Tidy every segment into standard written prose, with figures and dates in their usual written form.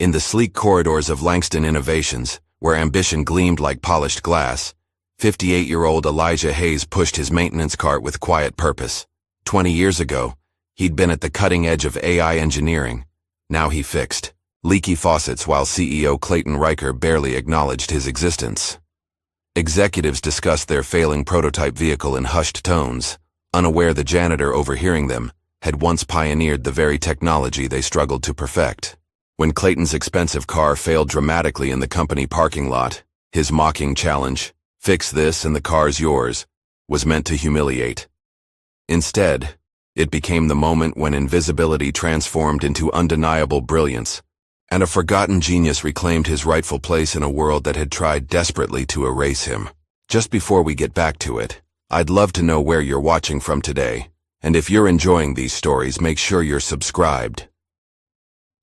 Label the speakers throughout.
Speaker 1: In the sleek corridors of Langston Innovations, where ambition gleamed like polished glass, 58-year-old Elijah Hayes pushed his maintenance cart with quiet purpose. 20 years ago, he'd been at the cutting edge of AI engineering. Now he fixed leaky faucets while CEO Clayton Riker barely acknowledged his existence. Executives discussed their failing prototype vehicle in hushed tones, unaware the janitor overhearing them had once pioneered the very technology they struggled to perfect. When Clayton's expensive car failed dramatically in the company parking lot, his mocking challenge, "Fix this and the car's yours," was meant to humiliate. Instead, it became the moment when invisibility transformed into undeniable brilliance, and a forgotten genius reclaimed his rightful place in a world that had tried desperately to erase him. Just before we get back to it, I'd love to know where you're watching from today, and if you're enjoying these stories, make sure you're subscribed.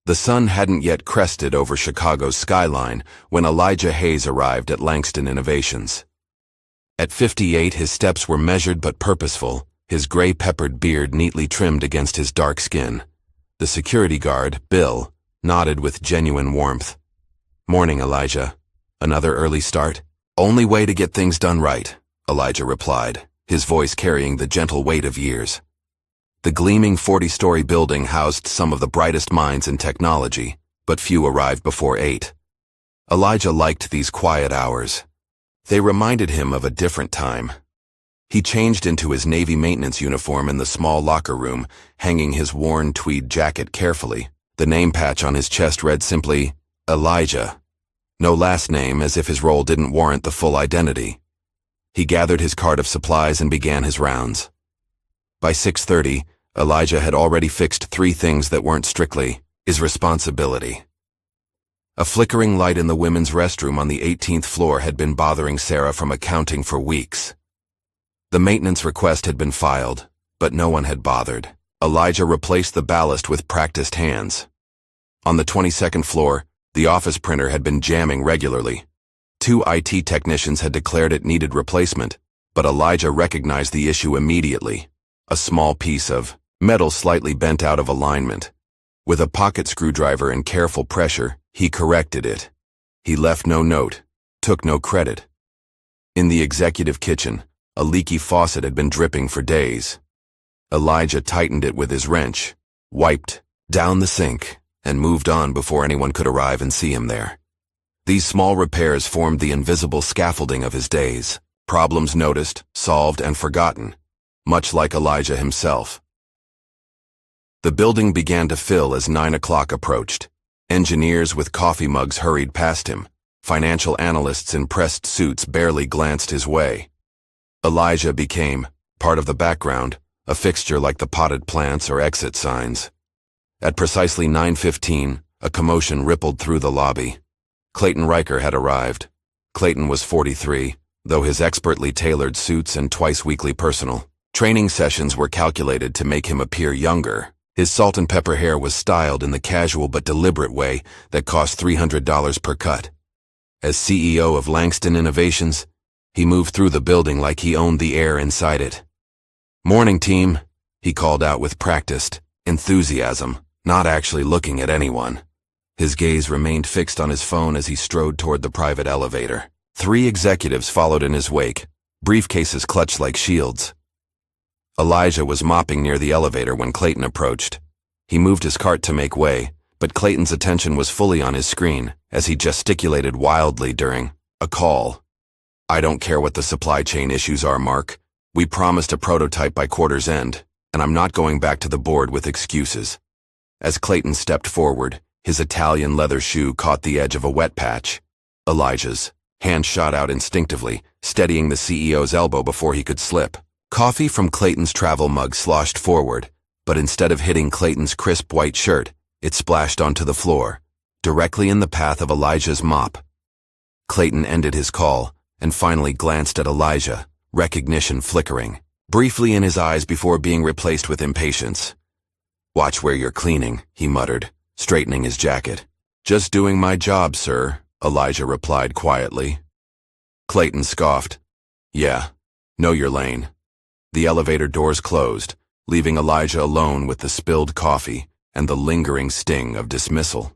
Speaker 1: The sun hadn't yet crested over Chicago's skyline when Elijah Hayes arrived at Langston Innovations. At 58, his steps were measured but purposeful, his gray-peppered beard neatly trimmed against his dark skin. The security guard, Bill, nodded with genuine warmth. "Morning, Elijah. Another early start?" "Only way to get things done right," Elijah replied, his voice carrying the gentle weight of years. The gleaming 40-story building housed some of the brightest minds in technology, but few arrived before 8. Elijah liked these quiet hours. They reminded him of a different time. He changed into his Navy maintenance uniform in the small locker room, hanging his worn tweed jacket carefully. The name patch on his chest read simply, Elijah. No last name, as if his role didn't warrant the full identity. He gathered his cart of supplies and began his rounds. By 6:30, Elijah had already fixed 3 things that weren't strictly his responsibility. A flickering light in the women's restroom on the 18th floor had been bothering Sarah from accounting for weeks. The maintenance request had been filed, but no one had bothered. Elijah replaced the ballast with practiced hands. On the 22nd floor, the office printer had been jamming regularly. 2 IT technicians had declared it needed replacement, but Elijah recognized the issue immediately. A small piece of metal slightly bent out of alignment. With a pocket screwdriver and careful pressure, he corrected it. He left no note, took no credit. In the executive kitchen, a leaky faucet had been dripping for days. Elijah tightened it with his wrench, wiped down the sink, and moved on before anyone could arrive and see him there. These small repairs formed the invisible scaffolding of his days, problems noticed, solved, and forgotten, much like Elijah himself. The building began to fill as 9 o'clock approached. Engineers with coffee mugs hurried past him. Financial analysts in pressed suits barely glanced his way. Elijah became part of the background, a fixture like the potted plants or exit signs. At precisely 9:15, a commotion rippled through the lobby. Clayton Riker had arrived. Clayton was 43, though his expertly tailored suits and twice-weekly personal training sessions were calculated to make him appear younger. His salt and pepper hair was styled in the casual but deliberate way that cost $300 per cut. As CEO of Langston Innovations, he moved through the building like he owned the air inside it. "Morning, team," he called out with practiced enthusiasm, not actually looking at anyone. His gaze remained fixed on his phone as he strode toward the private elevator. 3 executives followed in his wake, briefcases clutched like shields. Elijah was mopping near the elevator when Clayton approached. He moved his cart to make way, but Clayton's attention was fully on his screen as he gesticulated wildly during a call. "I don't care what the supply chain issues are, Mark. We promised a prototype by quarter's end, and I'm not going back to the board with excuses." As Clayton stepped forward, his Italian leather shoe caught the edge of a wet patch. Elijah's hand shot out instinctively, steadying the CEO's elbow before he could slip. Coffee from Clayton's travel mug sloshed forward, but instead of hitting Clayton's crisp white shirt, it splashed onto the floor, directly in the path of Elijah's mop. Clayton ended his call and finally glanced at Elijah, recognition flickering briefly in his eyes before being replaced with impatience. "Watch where you're cleaning," he muttered, straightening his jacket. "Just doing my job, sir," Elijah replied quietly. Clayton scoffed. "Yeah, know your lane." The elevator doors closed, leaving Elijah alone with the spilled coffee and the lingering sting of dismissal.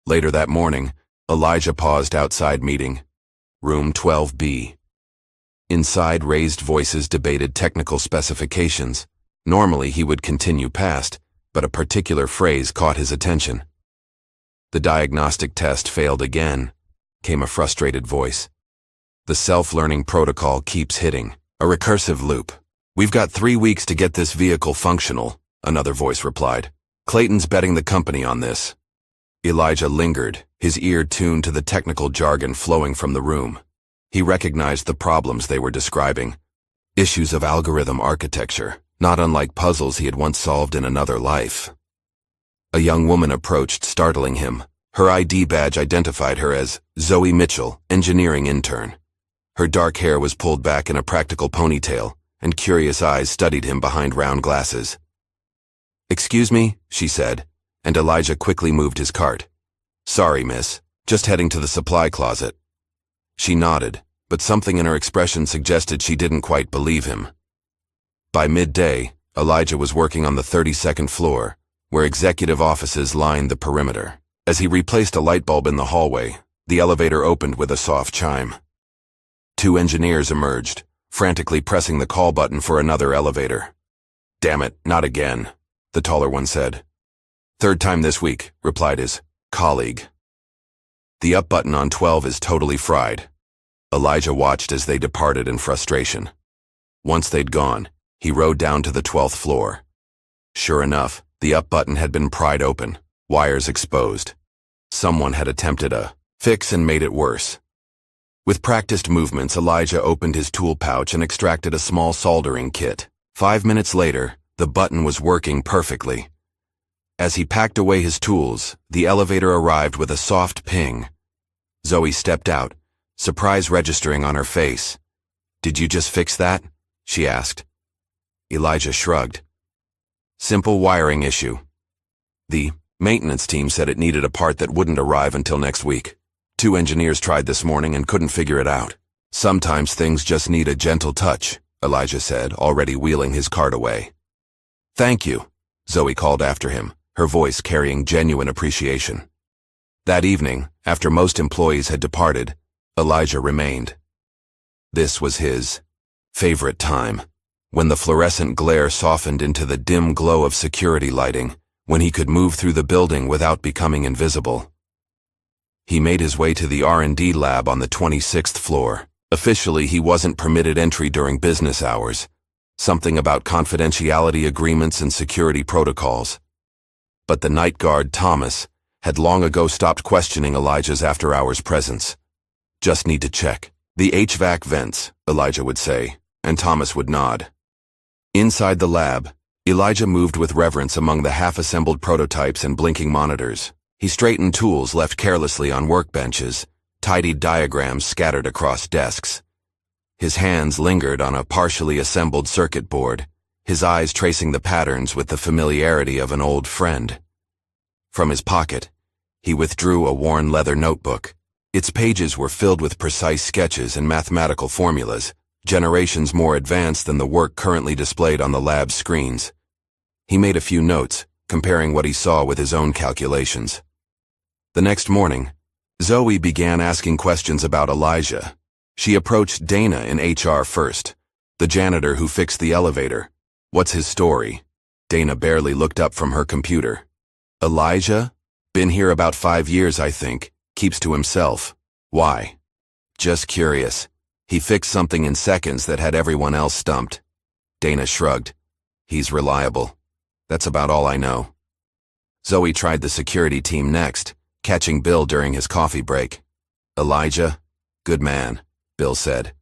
Speaker 1: Later that morning, Elijah paused outside meeting. Room 12B. Inside, raised voices debated technical specifications. Normally, he would continue past, but a particular phrase caught his attention. "The diagnostic test failed again," came a frustrated voice. "The self-learning protocol keeps hitting. A recursive loop. We've got 3 weeks to get this vehicle functional," another voice replied. "Clayton's betting the company on this." Elijah lingered, his ear tuned to the technical jargon flowing from the room. He recognized the problems they were describing. Issues of algorithm architecture, not unlike puzzles he had once solved in another life. A young woman approached, startling him. Her ID badge identified her as Zoe Mitchell, engineering intern. Her dark hair was pulled back in a practical ponytail, and curious eyes studied him behind round glasses. "Excuse me," she said, and Elijah quickly moved his cart. "Sorry, miss. Just heading to the supply closet." She nodded, but something in her expression suggested she didn't quite believe him. By midday, Elijah was working on the 32nd floor, where executive offices lined the perimeter. As he replaced a light bulb in the hallway, the elevator opened with a soft chime. 2 engineers emerged, frantically pressing the call button for another elevator. "Damn it, not again," the taller one said. "Third time this week," replied his colleague. "The up button on 12 is totally fried." Elijah watched as they departed in frustration. Once they'd gone, he rode down to the 12th floor. Sure enough, the up button had been pried open, wires exposed. Someone had attempted a fix and made it worse. With practiced movements, Elijah opened his tool pouch and extracted a small soldering kit. 5 minutes later, the button was working perfectly. As he packed away his tools, the elevator arrived with a soft ping. Zoe stepped out, surprise registering on her face. "Did you just fix that?" she asked. Elijah shrugged. "Simple wiring issue. The maintenance team said it needed a part that wouldn't arrive until next week. 2 engineers tried this morning and couldn't figure it out. Sometimes things just need a gentle touch," Elijah said, already wheeling his cart away. "Thank you," Zoe called after him, her voice carrying genuine appreciation. That evening, after most employees had departed, Elijah remained. This was his favorite time, when the fluorescent glare softened into the dim glow of security lighting, when he could move through the building without becoming invisible. He made his way to the R&D lab on the 26th floor. Officially, he wasn't permitted entry during business hours, something about confidentiality agreements and security protocols. But the night guard, Thomas, had long ago stopped questioning Elijah's after-hours presence. "Just need to check the HVAC vents," Elijah would say, and Thomas would nod. Inside the lab, Elijah moved with reverence among the half-assembled prototypes and blinking monitors. He straightened tools left carelessly on workbenches, tidied diagrams scattered across desks. His hands lingered on a partially assembled circuit board, his eyes tracing the patterns with the familiarity of an old friend. From his pocket, he withdrew a worn leather notebook. Its pages were filled with precise sketches and mathematical formulas, generations more advanced than the work currently displayed on the lab screens. He made a few notes, comparing what he saw with his own calculations. The next morning, Zoe began asking questions about Elijah. She approached Dana in HR first, the janitor who fixed the elevator. "What's his story?" Dana barely looked up from her computer. "Elijah? Been here about 5 years, I think. Keeps to himself. Why?" "Just curious. He fixed something in seconds that had everyone else stumped." Dana shrugged. "He's reliable. That's about all I know." Zoe tried the security team next, catching Bill during his coffee break. "Elijah? Good man," Bill said.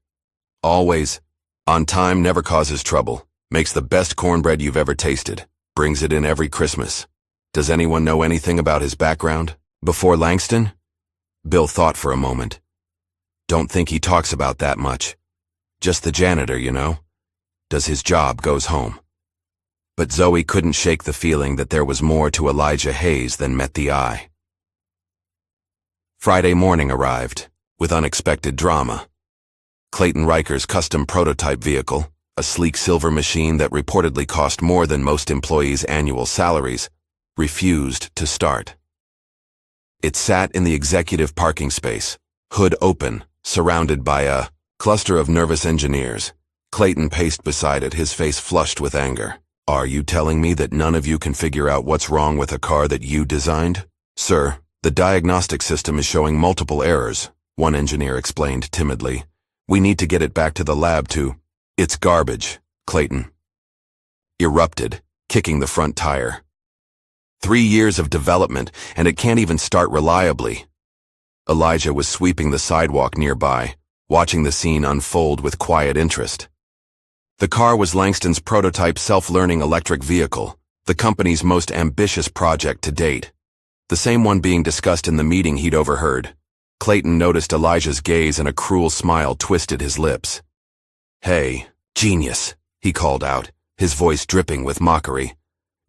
Speaker 1: "Always on time, never causes trouble. Makes the best cornbread you've ever tasted. Brings it in every Christmas. Does anyone know anything about his background? Before Langston?" Bill thought for a moment. "Don't think he talks about that much. Just the janitor, you know. Does his job, goes home." But Zoe couldn't shake the feeling that there was more to Elijah Hayes than met the eye. Friday morning arrived, with unexpected drama. Clayton Riker's custom prototype vehicle, a sleek silver machine that reportedly cost more than most employees' annual salaries, refused to start. It sat in the executive parking space, hood open, surrounded by a cluster of nervous engineers. Clayton paced beside it, his face flushed with anger. "Are you telling me that none of you can figure out what's wrong with a car that you designed?" "Sir, the diagnostic system is showing multiple errors," one engineer explained timidly. "We need to get it back to the lab to—" "It's garbage," Clayton erupted, kicking the front tire. 3 years of development, and it can't even start reliably. Elijah was sweeping the sidewalk nearby, watching the scene unfold with quiet interest. The car was Langston's prototype self-learning electric vehicle, the company's most ambitious project to date. The same one being discussed in the meeting he'd overheard. Clayton noticed Elijah's gaze, and a cruel smile twisted his lips. "Hey, genius," he called out, his voice dripping with mockery.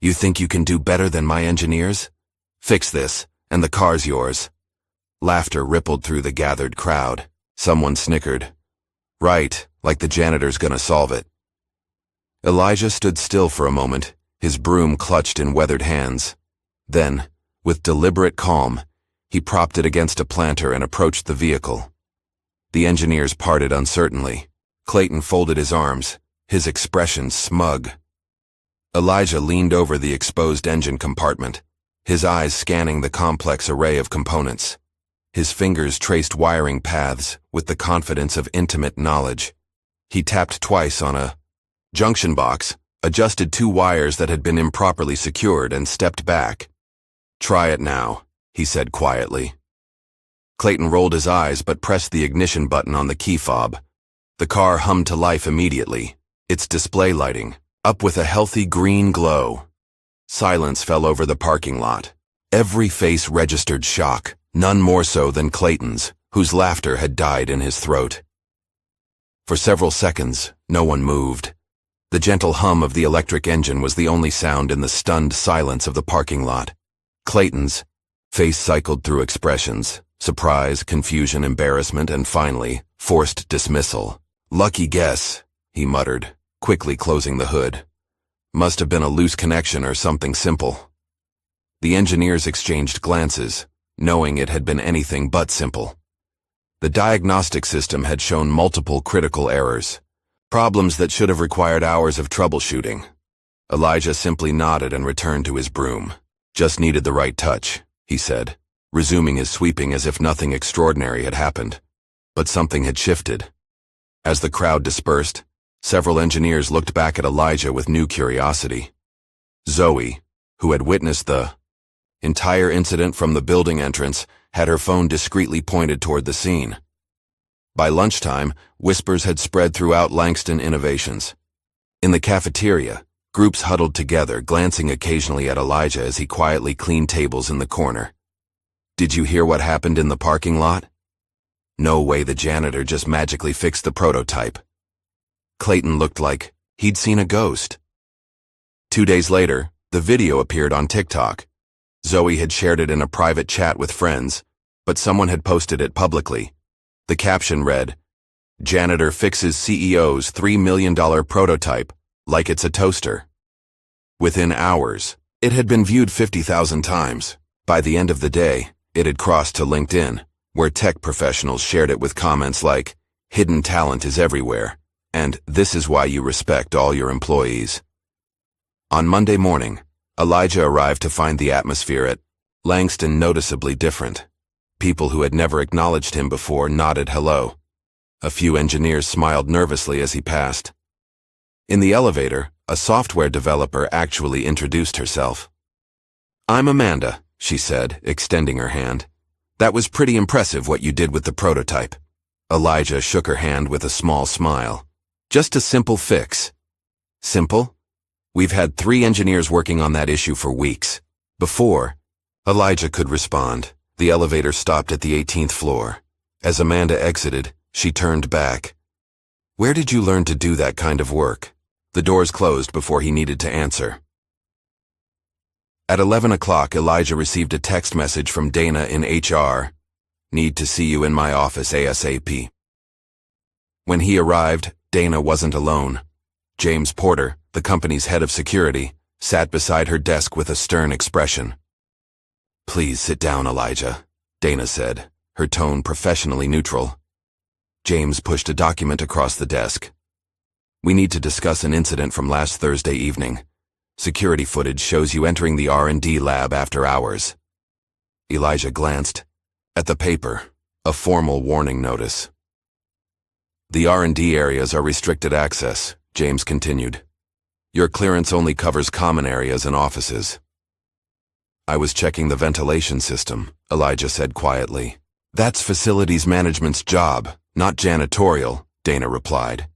Speaker 1: "You think you can do better than my engineers? Fix this, and the car's yours." Laughter rippled through the gathered crowd. Someone snickered. "Right, like the janitor's gonna solve it." Elijah stood still for a moment, his broom clutched in weathered hands. Then, with deliberate calm, he propped it against a planter and approached the vehicle. The engineers parted uncertainly. Clayton folded his arms, his expression smug. Elijah leaned over the exposed engine compartment, his eyes scanning the complex array of components. His fingers traced wiring paths with the confidence of intimate knowledge. He tapped twice on a junction box, adjusted 2 wires that had been improperly secured, and stepped back. "Try it now," he said quietly. Clayton rolled his eyes but pressed the ignition button on the key fob. The car hummed to life immediately, its display lighting up with a healthy green glow. Silence fell over the parking lot. Every face registered shock, none more so than Clayton's, whose laughter had died in his throat. For several seconds, no one moved. The gentle hum of the electric engine was the only sound in the stunned silence of the parking lot. Clayton's face cycled through expressions: surprise, confusion, embarrassment, and finally, forced dismissal. "Lucky guess," he muttered, quickly closing the hood. "Must have been a loose connection or something simple." The engineers exchanged glances, knowing it had been anything but simple. The diagnostic system had shown multiple critical errors, problems that should have required hours of troubleshooting. Elijah simply nodded and returned to his broom. "Just needed the right touch," he said, resuming his sweeping as if nothing extraordinary had happened. But something had shifted. As the crowd dispersed, several engineers looked back at Elijah with new curiosity. Zoe, who had witnessed the entire incident from the building entrance, had her phone discreetly pointed toward the scene. By lunchtime, whispers had spread throughout Langston Innovations. In the cafeteria, groups huddled together, glancing occasionally at Elijah as he quietly cleaned tables in the corner. "Did you hear what happened in the parking lot? No way the janitor just magically fixed the prototype." Clayton looked like he'd seen a ghost. 2 days later, the video appeared on TikTok. Zoe had shared it in a private chat with friends, but someone had posted it publicly. The caption read, "Janitor fixes CEO's $3 million prototype like it's a toaster." Within hours, it had been viewed 50,000 times. By the end of the day, it had crossed to LinkedIn, where tech professionals shared it with comments like, "Hidden talent is everywhere," and "This is why you respect all your employees." On Monday morning, Elijah arrived to find the atmosphere at Langston noticeably different. People who had never acknowledged him before nodded hello. A few engineers smiled nervously as he passed. In the elevator, a software developer actually introduced herself. "I'm Amanda," she said, extending her hand. "That was pretty impressive what you did with the prototype." Elijah shook her hand with a small smile. "Just a simple fix." "Simple? We've had 3 engineers working on that issue for weeks." Before Elijah could respond, the elevator stopped at the 18th floor. As Amanda exited, she turned back. "Where did you learn to do that kind of work?" The doors closed before he needed to answer. At 11 o'clock, Elijah received a text message from Dana in HR. "Need to see you in my office ASAP." When he arrived, Dana wasn't alone. James Porter, the company's head of security, sat beside her desk with a stern expression. Please sit down, Elijah, Dana said, her tone professionally neutral. James pushed a document across the desk. We need to discuss an incident from last Thursday evening. Security footage shows you entering the R&D lab after hours. Elijah glanced at the paper, a formal warning notice. The R&D areas are restricted access, James continued. Your clearance only covers common areas and offices. I was checking the ventilation system, Elijah said quietly. That's facilities management's job, not janitorial, Dana replied.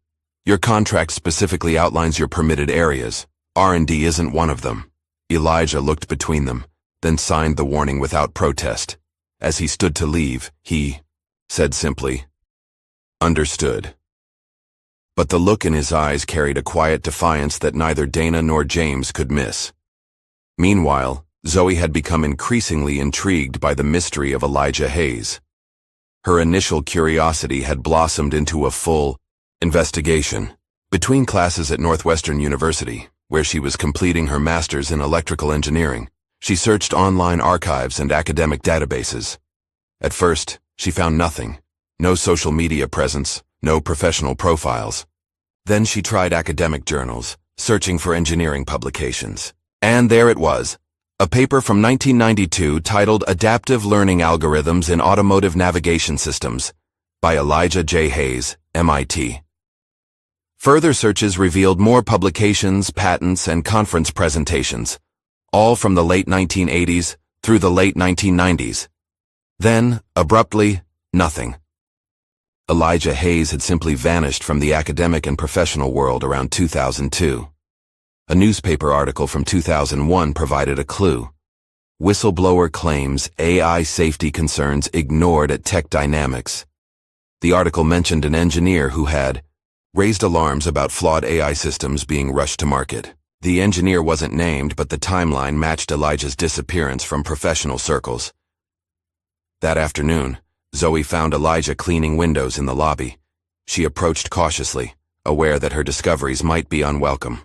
Speaker 1: Your contract specifically outlines your permitted areas. R&D isn't one of them. Elijah looked between them, then signed the warning without protest. As he stood to leave, he said simply, "Understood." But the look in his eyes carried a quiet defiance that neither Dana nor James could miss. Meanwhile, Zoe had become increasingly intrigued by the mystery of Elijah Hayes. Her initial curiosity had blossomed into a full investigation. Between classes at Northwestern University, where she was completing her master's in electrical engineering, she searched online archives and academic databases. At first, she found nothing. No social media presence, no professional profiles. Then she tried academic journals, searching for engineering publications. And there it was, a paper from 1992 titled Adaptive Learning Algorithms in Automotive Navigation Systems by Elijah J. Hayes, MIT. Further searches revealed more publications, patents, and conference presentations, all from the late 1980s through the late 1990s. Then, abruptly, nothing. Elijah Hayes had simply vanished from the academic and professional world around 2002. A newspaper article from 2001 provided a clue. Whistleblower claims AI safety concerns ignored at Tech Dynamics. The article mentioned an engineer who had raised alarms about flawed AI systems being rushed to market. The engineer wasn't named, but the timeline matched Elijah's disappearance from professional circles. That afternoon, Zoe found Elijah cleaning windows in the lobby. She approached cautiously, aware that her discoveries might be unwelcome.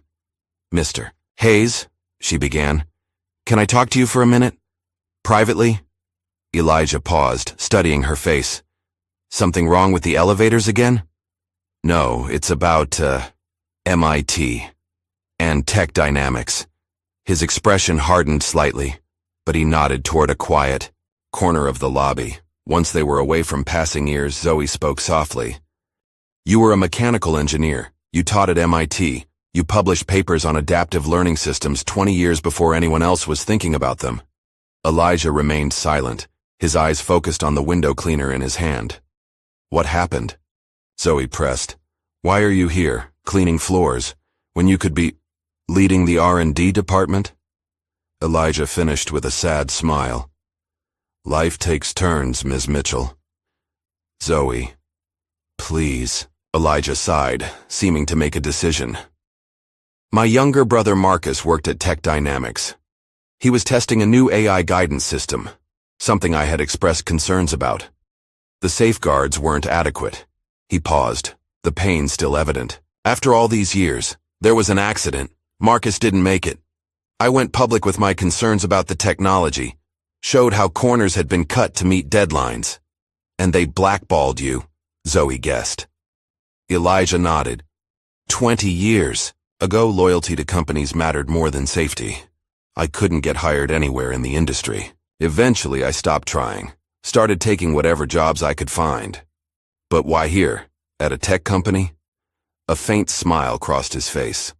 Speaker 1: "Mr. Hayes," she began, "can I talk to you for a minute? Privately?" Elijah paused, studying her face. "Something wrong with the elevators again?" "No, it's about, MIT and Tech Dynamics." His expression hardened slightly, but he nodded toward a quiet corner of the lobby. Once they were away from passing ears, Zoe spoke softly. "You were a mechanical engineer. You taught at MIT. You published papers on adaptive learning systems 20 years before anyone else was thinking about them." Elijah remained silent, his eyes focused on the window cleaner in his hand. "What happened?" Zoe pressed. "Why are you here, cleaning floors, when you could be leading the R&D department?" Elijah finished with a sad smile. "Life takes turns, Ms. Mitchell." "Zoe, please," Elijah sighed, seeming to make a decision. "My younger brother Marcus worked at Tech Dynamics. He was testing a new AI guidance system, something I had expressed concerns about. The safeguards weren't adequate." He paused, the pain still evident. "After all these years, there was an accident. Marcus didn't make it. I went public with my concerns about the technology, showed how corners had been cut to meet deadlines. And they blackballed you," Zoe guessed. Elijah nodded. 20 years ago, loyalty to companies mattered more than safety. I couldn't get hired anywhere in the industry. Eventually, I stopped trying, started taking whatever jobs I could find. But why here, at a tech company? A faint smile crossed his face.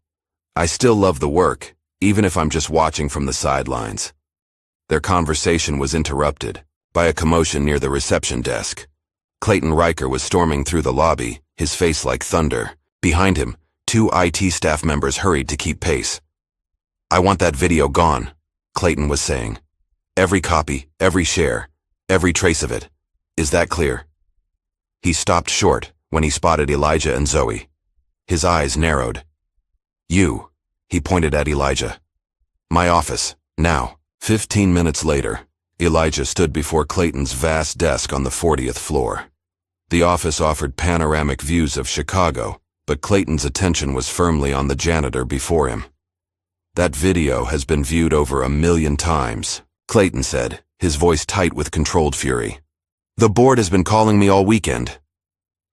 Speaker 1: "I still love the work, even if I'm just watching from the sidelines." Their conversation was interrupted by a commotion near the reception desk. Clayton Riker was storming through the lobby, his face like thunder. Behind him, 2 IT staff members hurried to keep pace. "I want that video gone," Clayton was saying. "Every copy, every share, every trace of it. Is that clear?" He stopped short when he spotted Elijah and Zoe. His eyes narrowed. "You," he pointed at Elijah. "My office, now." 15 minutes later, Elijah stood before Clayton's vast desk on the 40th floor. The office offered panoramic views of Chicago, but Clayton's attention was firmly on the janitor before him. "That video has been viewed over 1 million times," Clayton said, his voice tight with controlled fury. "The board has been calling me all weekend."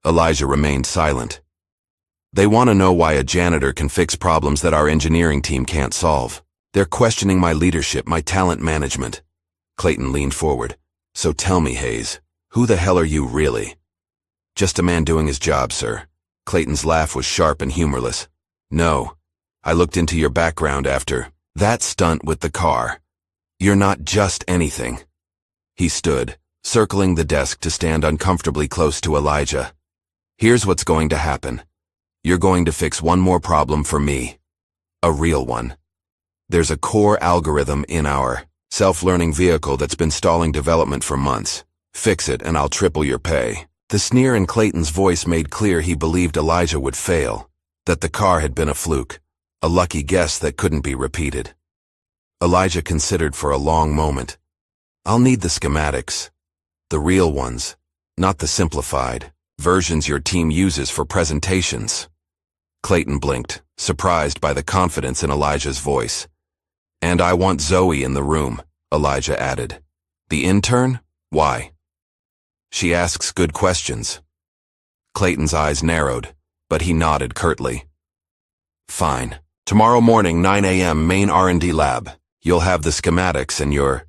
Speaker 1: Elijah remained silent. "They want to know why a janitor can fix problems that our engineering team can't solve. They're questioning my leadership, my talent management." Clayton leaned forward. "So tell me, Hayes, who the hell are you really?" "Just a man doing his job, sir." Clayton's laugh was sharp and humorless. "No, I looked into your background after that stunt with the car. You're not just anything." He stood, circling the desk to stand uncomfortably close to Elijah. "Here's what's going to happen. You're going to fix one more problem for me. A real one. There's a core algorithm in our self-learning vehicle that's been stalling development for months. Fix it and I'll triple your pay." The sneer in Clayton's voice made clear he believed Elijah would fail, that the car had been a fluke, a lucky guess that couldn't be repeated. Elijah considered for a long moment. "I'll need the schematics. The real ones, not the simplified versions your team uses for presentations." Clayton blinked, surprised by the confidence in Elijah's voice. "And I want Zoe in the room," Elijah added. "The intern? Why?" "She asks good questions." Clayton's eyes narrowed, but he nodded curtly. "Fine. Tomorrow morning, 9 a.m., main R&D lab. You'll have the schematics and your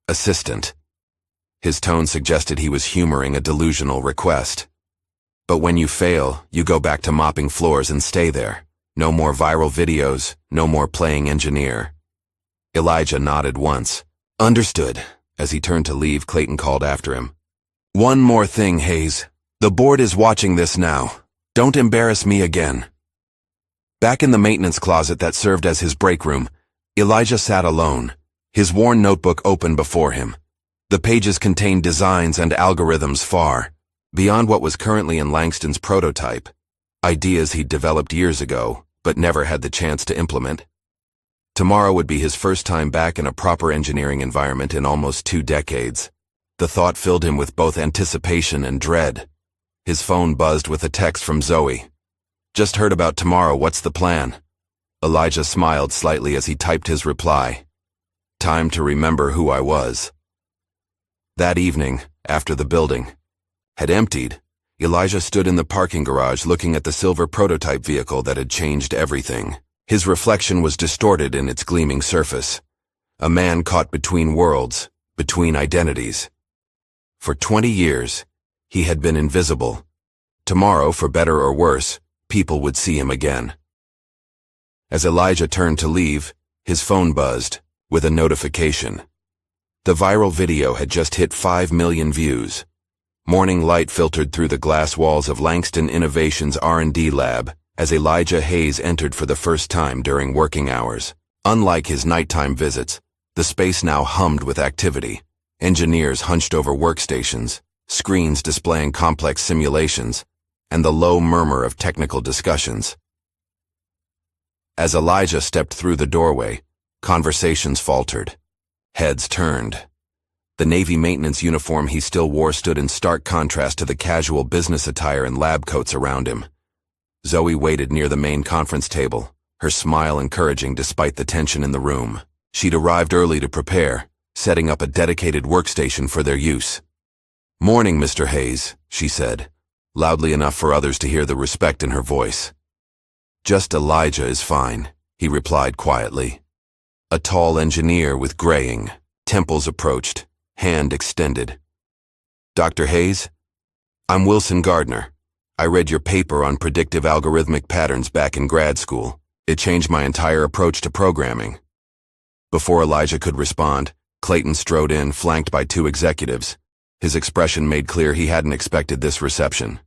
Speaker 1: assistant." His tone suggested he was humoring a delusional request. "But when you fail, you go back to mopping floors and stay there. No more viral videos, no more playing engineer." Elijah nodded once. "Understood." As he turned to leave, Clayton called after him. "One more thing, Hayes. The board is watching this now. Don't embarrass me again." Back in the maintenance closet that served as his break room, Elijah sat alone, his worn notebook open before him. The pages contained designs and algorithms far beyond what was currently in Langston's prototype, ideas he'd developed years ago, but never had the chance to implement. Tomorrow would be his first time back in a proper engineering environment in almost 2 decades. The thought filled him with both anticipation and dread. His phone buzzed with a text from Zoe. "Just heard about tomorrow, what's the plan?" Elijah smiled slightly as he typed his reply. "Time to remember who I was." That evening, after the building had emptied, Elijah stood in the parking garage looking at the silver prototype vehicle that had changed everything. His reflection was distorted in its gleaming surface. A man caught between worlds, between identities. For 20 years, he had been invisible. Tomorrow, for better or worse, people would see him again. As Elijah turned to leave, his phone buzzed with a notification. The viral video had just hit 5 million views. Morning light filtered through the glass walls of Langston Innovations R&D lab as Elijah Hayes entered for the first time during working hours. Unlike his nighttime visits, the space now hummed with activity. Engineers hunched over workstations, screens displaying complex simulations, and the low murmur of technical discussions. As Elijah stepped through the doorway, conversations faltered. Heads turned. The Navy maintenance uniform he still wore stood in stark contrast to the casual business attire and lab coats around him. Zoe waited near the main conference table, her smile encouraging despite the tension in the room. She'd arrived early to prepare, setting up a dedicated workstation for their use. "Morning, Mr. Hayes," she said, loudly enough for others to hear the respect in her voice. "Just Elijah is fine," he replied quietly. A tall engineer with graying temples approached, hand extended. "Dr. Hayes? I'm Wilson Gardner. I read your paper on predictive algorithmic patterns back in grad school. It changed my entire approach to programming." Before Elijah could respond, Clayton strode in, flanked by 2 executives. His expression made clear he hadn't expected this reception.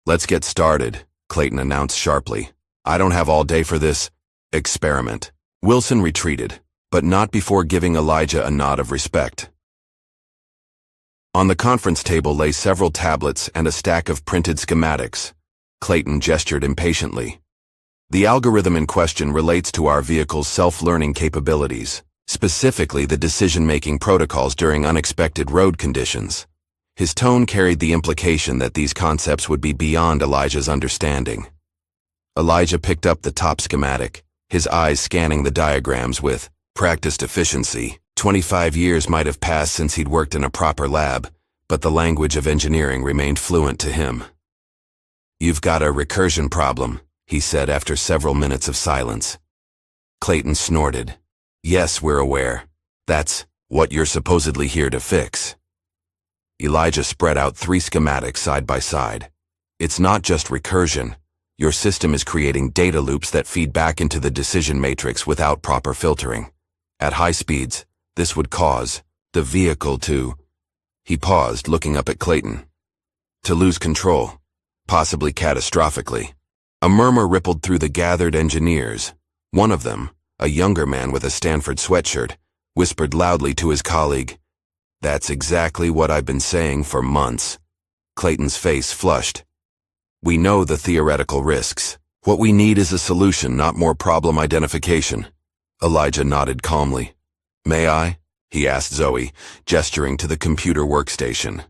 Speaker 1: "Let's get started," Clayton announced sharply. "I don't have all day for this experiment." Wilson retreated, but not before giving Elijah a nod of respect. On the conference table lay several tablets and a stack of printed schematics. Clayton gestured impatiently. "The algorithm in question relates to our vehicle's self-learning capabilities, specifically the decision-making protocols during unexpected road conditions." His tone carried the implication that these concepts would be beyond Elijah's understanding. Elijah picked up the top schematic, his eyes scanning the diagrams with practiced efficiency. 25 years might have passed since he'd worked in a proper lab, but the language of engineering remained fluent to him. "You've got a recursion problem," he said after several minutes of silence. Clayton snorted. "Yes, we're aware. That's what you're supposedly here to fix." Elijah spread out 3 schematics side by side. "It's not just recursion. Your system is creating data loops that feed back into the decision matrix without proper filtering. At high speeds, this would cause the vehicle to—" He paused, looking up at Clayton. "To lose control, possibly catastrophically." A murmur rippled through the gathered engineers. One of them, a younger man with a Stanford sweatshirt, whispered loudly to his colleague, "That's exactly what I've been saying for months." Clayton's face flushed. "We know the theoretical risks. What we need is a solution, not more problem identification." Elijah nodded calmly. "May I?" he asked Zoe, gesturing to the computer workstation.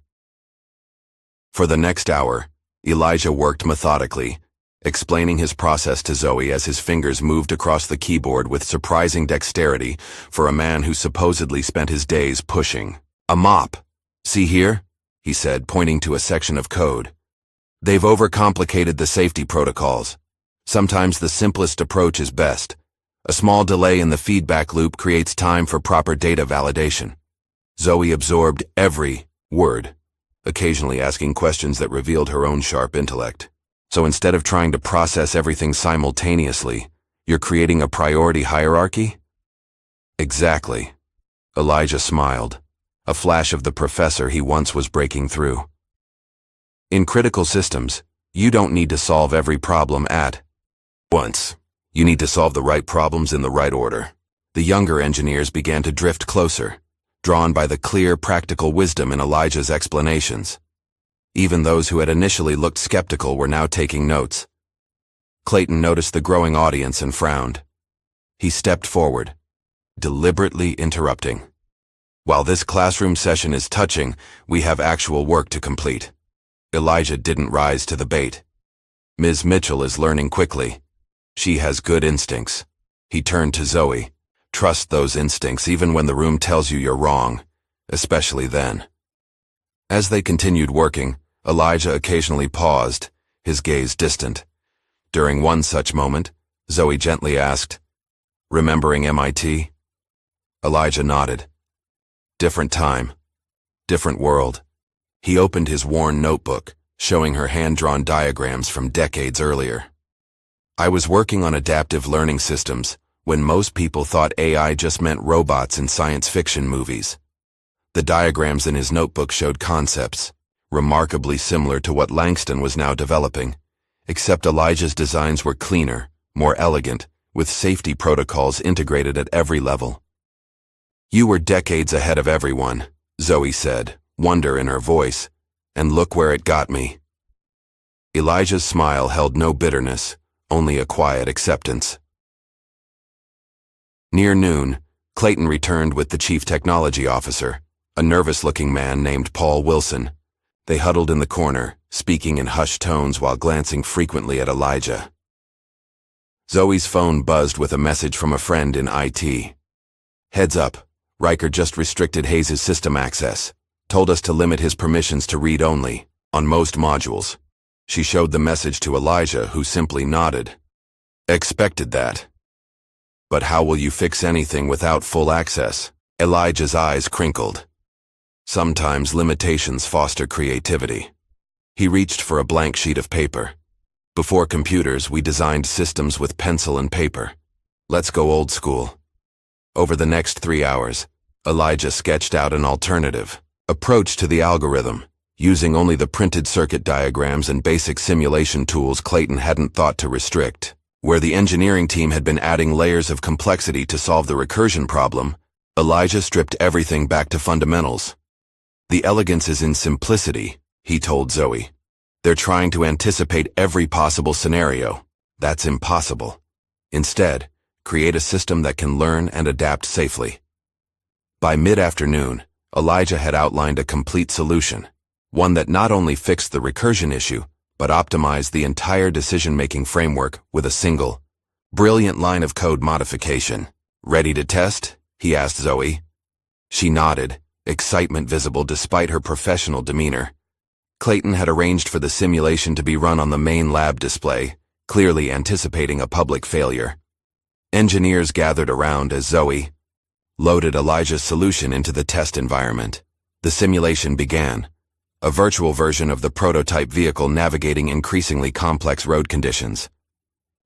Speaker 1: For the next hour, Elijah worked methodically, explaining his process to Zoe as his fingers moved across the keyboard with surprising dexterity for a man who supposedly spent his days pushing a mop. "See here?" he said, pointing to a section of code. "They've overcomplicated the safety protocols. Sometimes the simplest approach is best. A small delay in the feedback loop creates time for proper data validation." Zoe absorbed every word, occasionally asking questions that revealed her own sharp intellect. "So instead of trying to process everything simultaneously, you're creating a priority hierarchy?" "Exactly." Elijah smiled, a flash of the professor he once was breaking through. "In critical systems, you don't need to solve every problem at once. You need to solve the right problems in the right order." The younger engineers began to drift closer, drawn by the clear, practical wisdom in Elijah's explanations. Even those who had initially looked skeptical were now taking notes. Clayton noticed the growing audience and frowned. He stepped forward, deliberately interrupting. "While this classroom session is touching, we have actual work to complete." Elijah didn't rise to the bait. "Ms. Mitchell is learning quickly. She has good instincts." He turned to Zoe. "Trust those instincts even when the room tells you you're wrong, especially then." As they continued working, Elijah occasionally paused, his gaze distant. During one such moment, Zoe gently asked, "Remembering MIT?" Elijah nodded. "Different time. Different world." He opened his worn notebook, showing her hand-drawn diagrams from decades earlier. "I was working on adaptive learning systems when most people thought AI just meant robots in science fiction movies." The diagrams in his notebook showed concepts, remarkably similar to what Langston was now developing, except Elijah's designs were cleaner, more elegant, with safety protocols integrated at every level. "You were decades ahead of everyone," Zoe said, wonder in her voice, "and look where it got me." Elijah's smile held no bitterness, only a quiet acceptance. Near noon, Clayton returned with the chief technology officer, a nervous-looking man named Paul Wilson. They huddled in the corner, speaking in hushed tones while glancing frequently at Elijah. Zoe's phone buzzed with a message from a friend in IT. "Heads up, Riker just restricted Hayes' system access, told us to limit his permissions to read-only, on most modules." She showed the message to Elijah, who simply nodded. "Expected that. But how will you fix anything without full access?" Elijah's eyes crinkled. "Sometimes limitations foster creativity." He reached for a blank sheet of paper. "Before computers, we designed systems with pencil and paper. Let's go old school." Over the next 3 hours, Elijah sketched out an alternative approach to the algorithm, using only the printed circuit diagrams and basic simulation tools Clayton hadn't thought to restrict. Where the engineering team had been adding layers of complexity to solve the recursion problem, Elijah stripped everything back to fundamentals. "The elegance is in simplicity," he told Zoe. "They're trying to anticipate every possible scenario. That's impossible. Instead, create a system that can learn and adapt safely." By mid-afternoon, Elijah had outlined a complete solution, one that not only fixed the recursion issue, but optimized the entire decision-making framework with a single, brilliant line of code modification. "Ready to test?" he asked Zoe. She nodded, excitement visible despite her professional demeanor. Clayton had arranged for the simulation to be run on the main lab display, clearly anticipating a public failure. Engineers gathered around as Zoe loaded Elijah's solution into the test environment. The simulation began, a virtual version of the prototype vehicle navigating increasingly complex road conditions.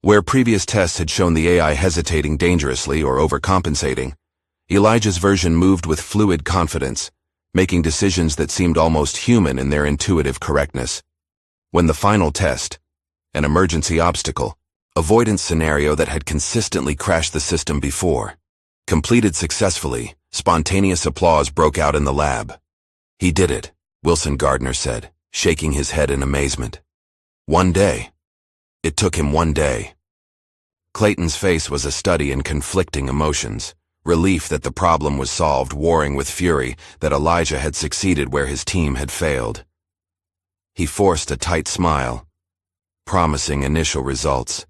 Speaker 1: Where previous tests had shown the AI hesitating dangerously or overcompensating, Elijah's version moved with fluid confidence, making decisions that seemed almost human in their intuitive correctness. When the final test, an emergency obstacle, avoidance scenario that had consistently crashed the system before, completed successfully, spontaneous applause broke out in the lab. "He did it," Wilson Gardner said, shaking his head in amazement. "One day. It took him one day." Clayton's face was a study in conflicting emotions. Relief that the problem was solved, warring with fury that Elijah had succeeded where his team had failed. He forced a tight smile. "Promising initial results.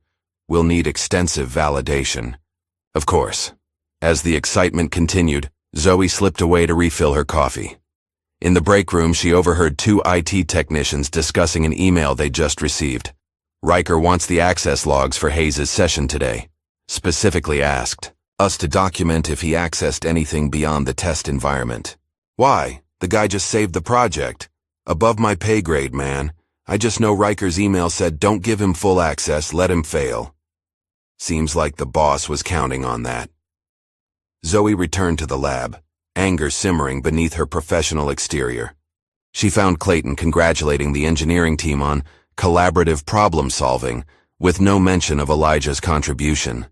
Speaker 1: We'll need extensive validation." Of course. As the excitement continued, Zoe slipped away to refill her coffee. In the break room, she overheard two IT technicians discussing an email they'd just received. Riker wants the access logs for Hayes' session today. Specifically asked us to document if he accessed anything beyond the test environment. Why? The guy just saved the project. Above my pay grade, man. I just know Riker's email said don't give him full access, let him fail. Seems like the boss was counting on that. Zoe returned to the lab, anger simmering beneath her professional exterior. She found Clayton congratulating the engineering team on collaborative problem solving, with no mention of Elijah's contribution.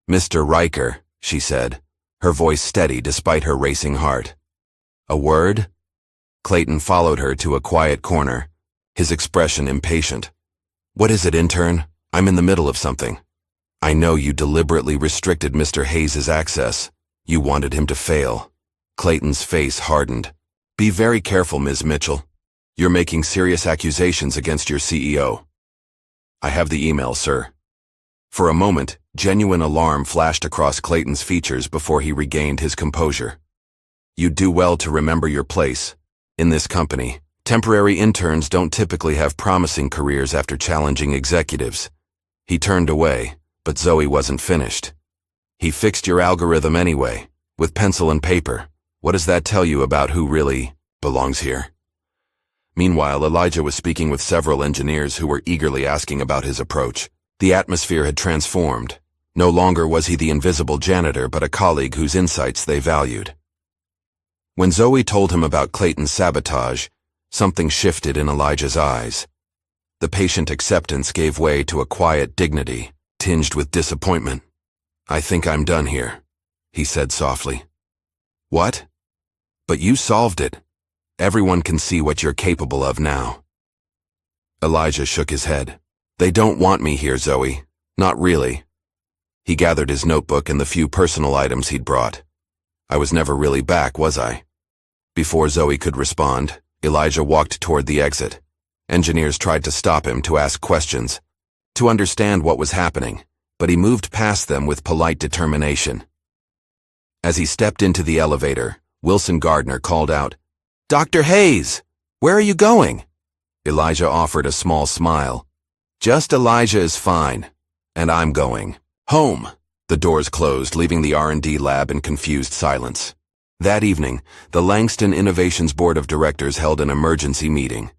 Speaker 1: "Mr. Riker," she said, her voice steady despite her racing heart. "A word?" Clayton followed her to a quiet corner, his expression impatient. "What is it, intern? I'm in the middle of something." "I know you deliberately restricted Mr. Hayes' access. You wanted him to fail." Clayton's face hardened. "Be very careful, Ms. Mitchell. You're making serious accusations against your CEO." "I have the email, sir." For a moment, genuine alarm flashed across Clayton's features before he regained his composure. "You'd do well to remember your place. In this company, temporary interns don't typically have promising careers after challenging executives." He turned away, but Zoe wasn't finished. "He fixed your algorithm anyway, with pencil and paper. What does that tell you about who really belongs here?" Meanwhile, Elijah was speaking with several engineers who were eagerly asking about his approach. The atmosphere had transformed. No longer was he the invisible janitor, but a colleague whose insights they valued. When Zoe told him about Clayton's sabotage, something shifted in Elijah's eyes. The patient acceptance gave way to a quiet dignity, tinged with disappointment. "I think I'm done here," he said softly. "What? But you solved it. Everyone can see what you're capable of now." Elijah shook his head. "They don't want me here, Zoe. Not really." He gathered his notebook and the few personal items he'd brought. "I was never really back, was I?" Before Zoe could respond, Elijah walked toward the exit. Engineers tried to stop him to ask questions, to understand what was happening, but he moved past them with polite determination. As he stepped into the elevator, Wilson Gardner called out, "Dr. Hayes, where are you going?" Elijah offered a small smile. "Just Elijah is fine, and I'm going home." The doors closed, leaving the R&D lab in confused silence. That evening, the Langston Innovations Board of Directors held an emergency meeting.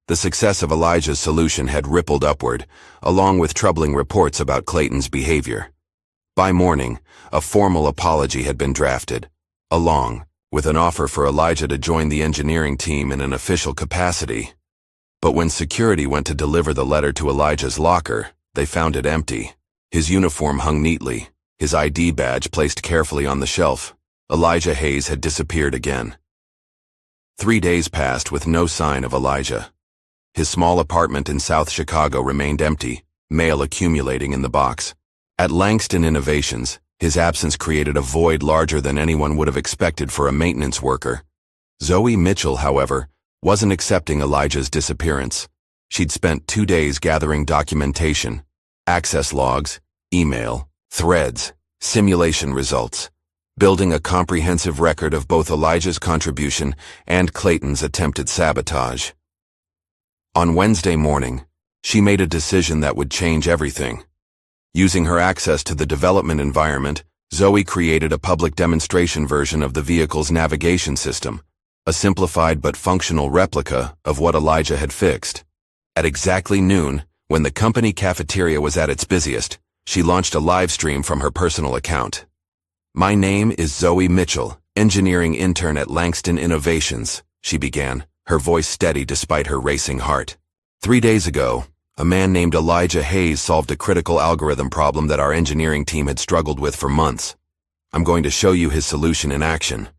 Speaker 1: The success of Elijah's solution had rippled upward, along with troubling reports about Clayton's behavior. By morning, a formal apology had been drafted, along with an offer for Elijah to join the engineering team in an official capacity. But when security went to deliver the letter to Elijah's locker, they found it empty. His uniform hung neatly, his ID badge placed carefully on the shelf. Elijah Hayes had disappeared again. 3 days passed with no sign of Elijah. His small apartment in South Chicago remained empty, mail accumulating in the box. At Langston Innovations, his absence created a void larger than anyone would have expected for a maintenance worker. Zoe Mitchell, however, wasn't accepting Elijah's disappearance. She'd spent 2 days gathering documentation, access logs, email, threads, simulation results. building a comprehensive record of both Elijah's contribution and Clayton's attempted sabotage. On Wednesday morning, she made a decision that would change everything. Using her access to the development environment, Zoe created a public demonstration version of the vehicle's navigation system, a simplified but functional replica of what Elijah had fixed. At exactly noon, when the company cafeteria was at its busiest, she launched a live stream from her personal account. "My name is Zoe Mitchell, engineering intern at Langston Innovations," she began, her voice steady despite her racing heart. "3 days ago, a man named Elijah Hayes solved a critical algorithm problem that our engineering team had struggled with for months. I'm going to show you his solution in action."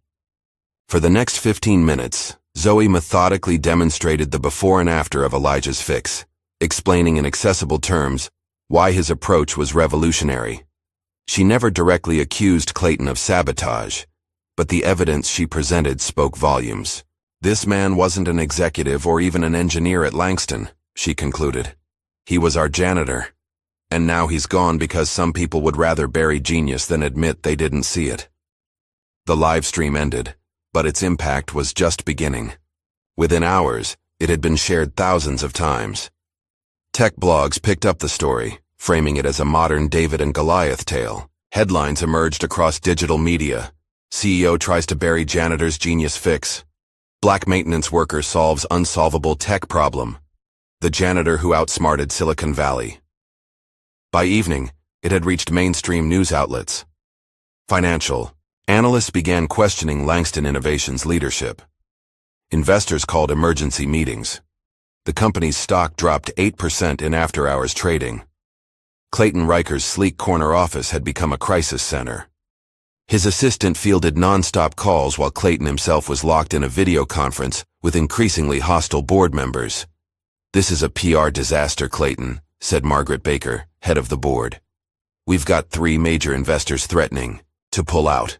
Speaker 1: For the next 15 minutes, Zoe methodically demonstrated the before and after of Elijah's fix, explaining in accessible terms why his approach was revolutionary. She never directly accused Clayton of sabotage, but the evidence she presented spoke volumes. "This man wasn't an executive or even an engineer at Langston," she concluded. "He was our janitor. And now he's gone because some people would rather bury genius than admit they didn't see it." The live stream ended, but its impact was just beginning. Within hours, it had been shared thousands of times. Tech blogs picked up the story, framing it as a modern David and Goliath tale. Headlines emerged across digital media. "CEO tries to bury janitor's genius fix." "Black maintenance worker solves unsolvable tech problem." "The janitor who outsmarted Silicon Valley." By evening, it had reached mainstream news outlets. Financial analysts began questioning Langston Innovations' leadership. Investors called emergency meetings. The company's stock dropped 8% in after-hours trading. Clayton Riker's sleek corner office had become a crisis center. His assistant fielded non-stop calls while Clayton himself was locked in a video conference with increasingly hostile board members. "This is a PR disaster, Clayton," said Margaret Baker, head of the board. "We've got 3 major investors threatening to pull out."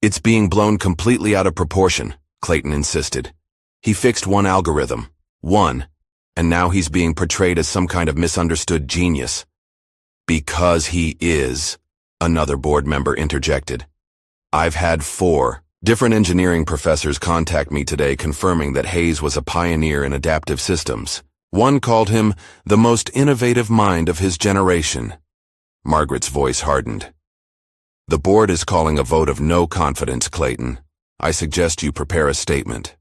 Speaker 1: "It's being blown completely out of proportion," Clayton insisted. "He fixed one algorithm, and now he's being portrayed as some kind of misunderstood genius." "Because he is," another board member interjected. "I've had 4 different engineering professors contact me today confirming that Hayes was a pioneer in adaptive systems. One called him the most innovative mind of his generation." Margaret's voice hardened. "The board is calling a vote of no confidence, Clayton. I suggest you prepare a statement."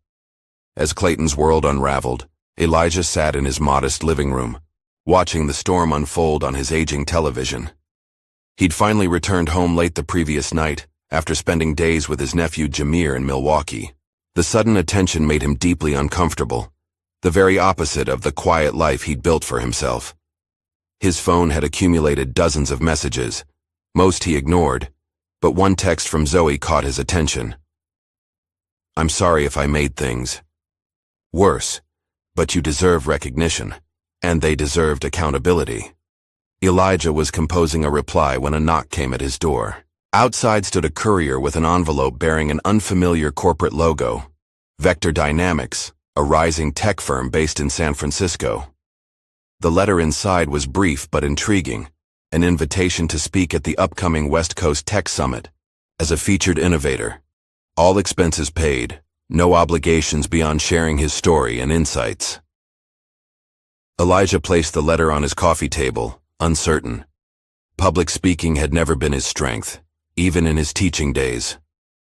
Speaker 1: As Clayton's world unraveled, Elijah sat in his modest living room, watching the storm unfold on his aging television. He'd finally returned home late the previous night, after spending days with his nephew Jameer in Milwaukee. The sudden attention made him deeply uncomfortable, the very opposite of the quiet life he'd built for himself. His phone had accumulated dozens of messages. Most he ignored, but one text from Zoe caught his attention. "I'm sorry if I made things worse, but you deserve recognition, and they deserved accountability." Elijah was composing a reply when a knock came at his door. Outside stood a courier with an envelope bearing an unfamiliar corporate logo. Vector Dynamics, a rising tech firm based in San Francisco. The letter inside was brief but intriguing, an invitation to speak at the upcoming West Coast Tech Summit as a featured innovator. All expenses paid, no obligations beyond sharing his story and insights. Elijah placed the letter on his coffee table, uncertain. Public speaking had never been his strength, even in his teaching days.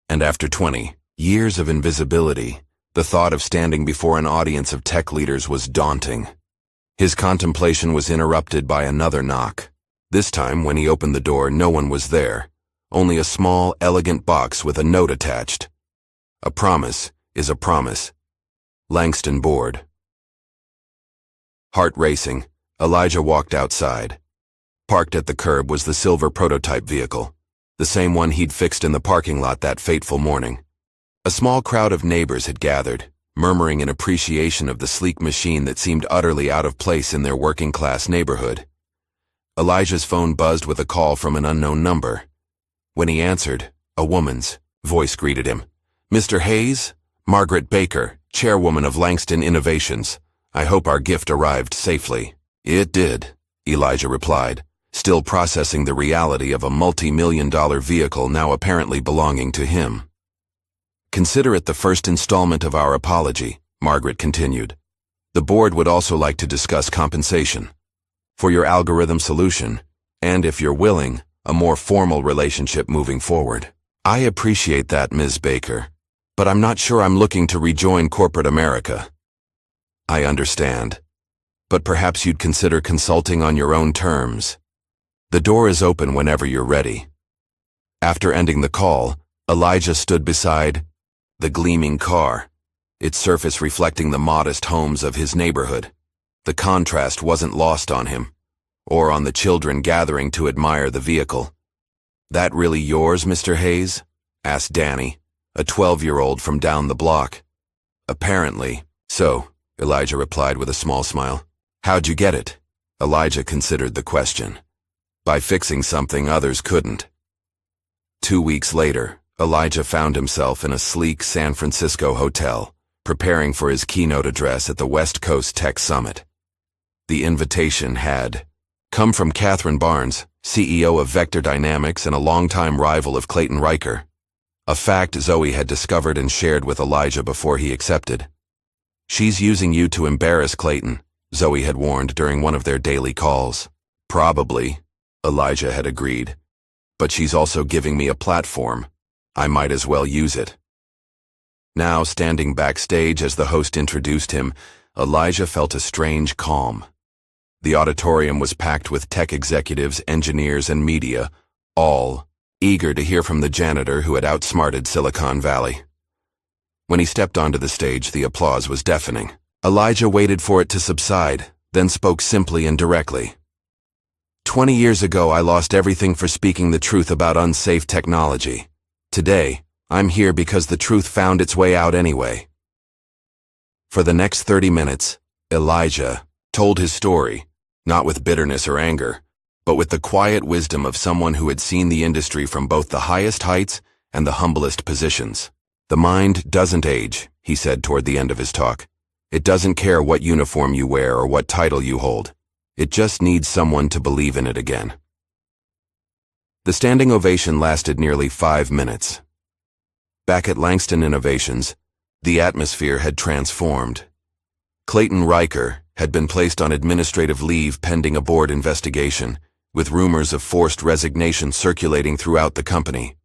Speaker 1: And after 20 years of invisibility, the thought of standing before an audience of tech leaders was daunting. His contemplation was interrupted by another knock. This time, when he opened the door, no one was there, only a small, elegant box with a note attached. "A promise is a promise. Langston Board." Heart racing, Elijah walked outside. Parked at the curb was the silver prototype vehicle, the same one he'd fixed in the parking lot that fateful morning. A small crowd of neighbors had gathered, murmuring in appreciation of the sleek machine that seemed utterly out of place in their working-class neighborhood. Elijah's phone buzzed with a call from an unknown number. When he answered, a woman's voice greeted him. "Mr. Hayes? Margaret Baker, chairwoman of Langston Innovations. I hope our gift arrived safely." "It did," Elijah replied, still processing the reality of a multi-million-dollar vehicle now apparently belonging to him. Consider it the first installment of our apology, Margaret continued. The board would also like to discuss compensation for your algorithm solution, and if you're willing, a more formal relationship moving forward. I appreciate that, Ms. Baker, but I'm not sure I'm looking to rejoin corporate America. I understand, but perhaps you'd consider consulting on your own terms. The door is open whenever you're ready. After ending the call, Elijah stood beside the gleaming car, its surface reflecting the modest homes of his neighborhood. The contrast wasn't lost on him, or on the children gathering to admire the vehicle. "That really yours, Mr. Hayes?" asked Danny, a 12-year-old from down the block. "Apparently so," Elijah replied with a small smile. "How'd you get it?" Elijah considered the question. "By fixing something others couldn't." 2 weeks later, Elijah found himself in a sleek San Francisco hotel, preparing for his keynote address at the West Coast Tech Summit. The invitation had come from Catherine Barnes, CEO of Vector Dynamics and a longtime rival of Clayton Riker, a fact Zoe had discovered and shared with Elijah before he accepted. "She's using you to embarrass Clayton," Zoe had warned during one of their daily calls. "Probably," Elijah had agreed, "but she's also giving me a platform. I might as well use it." Now, standing backstage as the host introduced him, Elijah felt a strange calm. The auditorium was packed with tech executives, engineers, and media, all eager to hear from the janitor who had outsmarted Silicon Valley. When he stepped onto the stage, the applause was deafening. Elijah waited for it to subside, then spoke simply and directly. 20 years ago, I lost everything for speaking the truth about unsafe technology. Today, I'm here because the truth found its way out anyway." For the next 30 minutes, Elijah told his story, not with bitterness or anger, but with the quiet wisdom of someone who had seen the industry from both the highest heights and the humblest positions. "The mind doesn't age," he said toward the end of his talk. "It doesn't care what uniform you wear or what title you hold. It just needs someone to believe in it again." The standing ovation lasted nearly 5 minutes. Back at Langston Innovations, the atmosphere had transformed. Clayton Riker had been placed on administrative leave pending a board investigation, with rumors of forced resignation circulating throughout the company.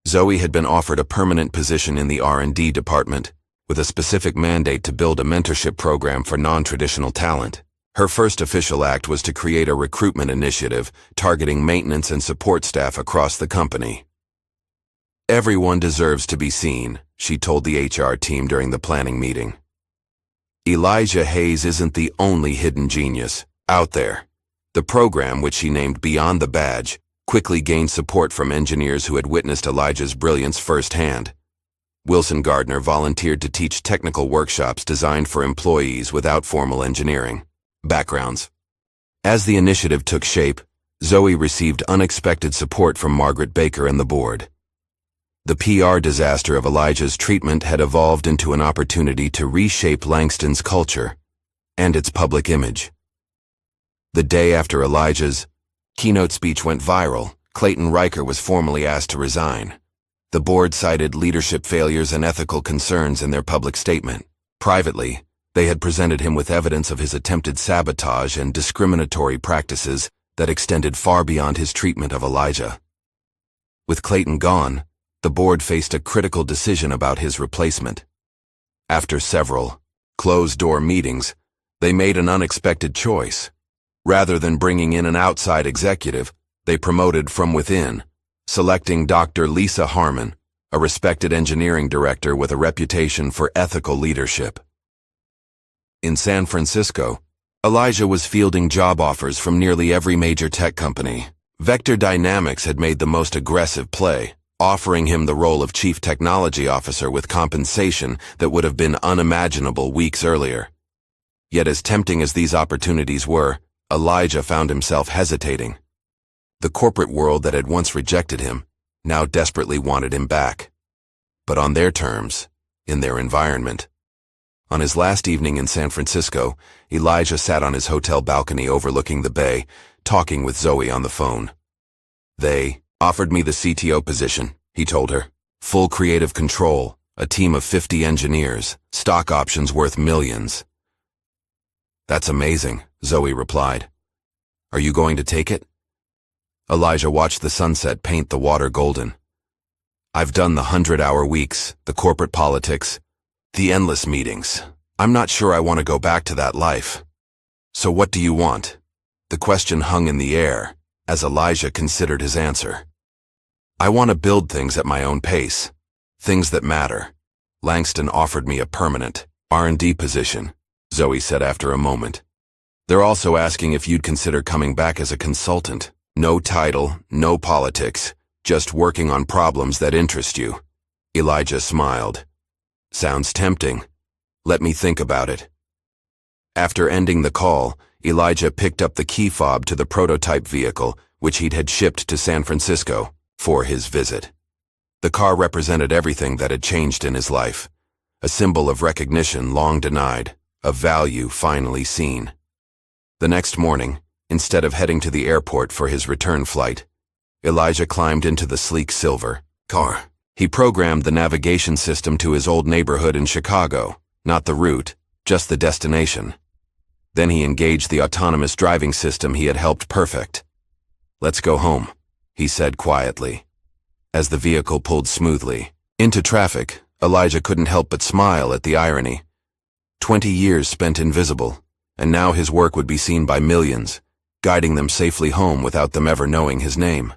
Speaker 1: Zoe had been offered a permanent position in the R&D department, with a specific mandate to build a mentorship program for non-traditional talent. Her first official act was to create a recruitment initiative targeting maintenance and support staff across the company. "Everyone deserves to be seen," she told the HR team during the planning meeting. Elijah Hayes isn't the only hidden genius out there. The program, which she named Beyond the Badge, quickly gained support from engineers who had witnessed Elijah's brilliance firsthand. Wilson Gardner volunteered to teach technical workshops designed for employees without formal engineering backgrounds. As the initiative took shape, Zoe received unexpected support from Margaret Baker and the board. The PR disaster of Elijah's treatment had evolved into an opportunity to reshape Langston's culture and its public image. The day after Elijah's keynote speech went viral, Clayton Riker was formally asked to resign. The board cited leadership failures and ethical concerns in their public statement. Privately, they had presented him with evidence of his attempted sabotage and discriminatory practices that extended far beyond his treatment of Elijah. With Clayton gone, the board faced a critical decision about his replacement. After several closed-door meetings, they made an unexpected choice. Rather than bringing in an outside executive, they promoted from within, selecting Dr. Lisa Harmon, a respected engineering director with a reputation for ethical leadership. In San Francisco, Elijah was fielding job offers from nearly every major tech company. Vector Dynamics had made the most aggressive play, offering him the role of chief technology officer with compensation that would have been unimaginable weeks earlier. Yet as tempting as these opportunities were, Elijah found himself hesitating. The corporate world that had once rejected him now desperately wanted him back, but on their terms, in their environment. On his last evening in San Francisco, Elijah sat on his hotel balcony overlooking the bay, talking with Zoe on the phone. They offered me the CTO position, he told her. Full creative control, a team of 50 engineers, stock options worth millions. That's amazing, Zoe replied. Are you going to take it? Elijah watched the sunset paint the water golden. I've done the 100-hour weeks, the corporate politics, the endless meetings. I'm not sure I want to go back to that life. So what do you want? The question hung in the air, as Elijah considered his answer. I want to build things at my own pace. Things that matter. Langston offered me a permanent R&D position, Zoe said after a moment. They're also asking if you'd consider coming back as a consultant. No title, no politics, just working on problems that interest you. Elijah smiled. Sounds tempting. Let me think about it. After ending the call, Elijah picked up the key fob to the prototype vehicle, which he'd had shipped to San Francisco, for his visit. The car represented everything that had changed in his life. A symbol of recognition long denied, of value finally seen. The next morning, instead of heading to the airport for his return flight, Elijah climbed into the sleek silver car. He programmed the navigation system to his old neighborhood in Chicago, not the route, just the destination. Then he engaged the autonomous driving system he had helped perfect. Let's go home, he said quietly. As the vehicle pulled smoothly into traffic, Elijah couldn't help but smile at the irony. 20 years spent invisible, and now his work would be seen by millions, guiding them safely home without them ever knowing his name.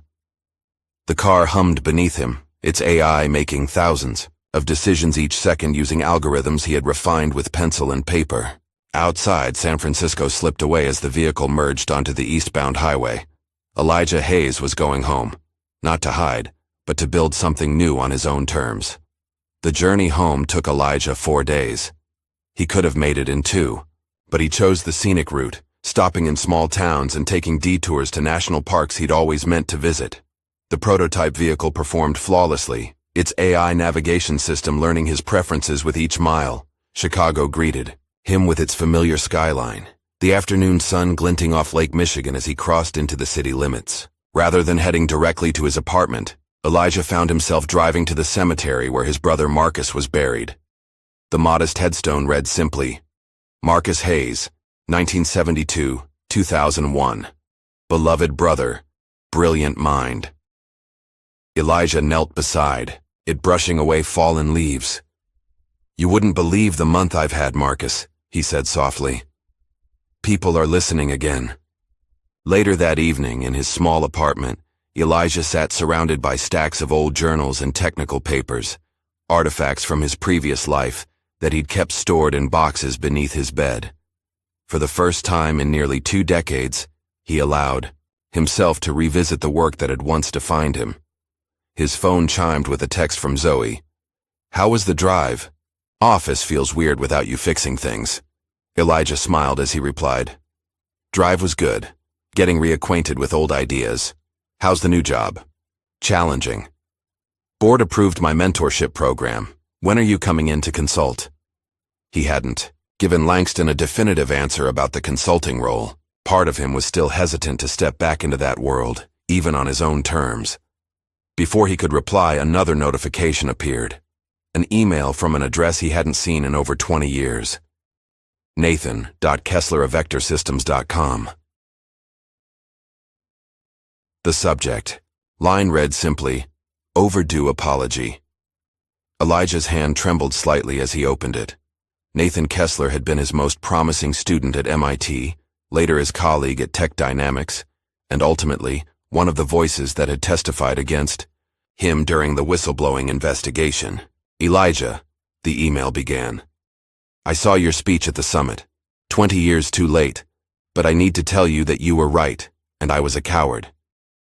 Speaker 1: The car hummed beneath him, its AI making thousands of decisions each second using algorithms he had refined with pencil and paper. Outside, San Francisco slipped away as the vehicle merged onto the eastbound highway. Elijah Hayes was going home, not to hide, but to build something new on his own terms. The journey home took Elijah 4 days. He could have made it in 2, but he chose the scenic route, stopping in small towns and taking detours to national parks he'd always meant to visit. The prototype vehicle performed flawlessly, its AI navigation system learning his preferences with each mile. Chicago greeted him with its familiar skyline, the afternoon sun glinting off Lake Michigan as he crossed into the city limits. Rather than heading directly to his apartment, Elijah found himself driving to the cemetery where his brother Marcus was buried. The modest headstone read simply, Marcus Hayes, 1972-2001. Beloved brother, brilliant mind. Elijah knelt beside it, brushing away fallen leaves. You wouldn't believe the month I've had, Marcus, he said softly. People are listening again. Later that evening, in his small apartment, Elijah sat surrounded by stacks of old journals and technical papers, artifacts from his previous life that he'd kept stored in boxes beneath his bed. For the first time in nearly 2 decades, he allowed himself to revisit the work that had once defined him. His phone chimed with a text from Zoe. How was the drive? Office feels weird without you fixing things. Elijah smiled as he replied. Drive was good. Getting reacquainted with old ideas. How's the new job? Challenging. Board approved my mentorship program. When are you coming in to consult? He hadn't given Langston a definitive answer about the consulting role. Part of him was still hesitant to step back into that world, even on his own terms. Before he could reply, another notification appeared. An email from an address he hadn't seen in over 20 years. Nathan.Kessler@vectorsystems.com. The subject line read simply, Overdue apology. Elijah's hand trembled slightly as he opened it. Nathan Kessler had been his most promising student at MIT, later his colleague at Tech Dynamics, and ultimately one of the voices that had testified against him during the whistleblowing investigation. Elijah, the email began. I saw your speech at the summit. 20 years too late, but I need to tell you that you were right, and I was a coward.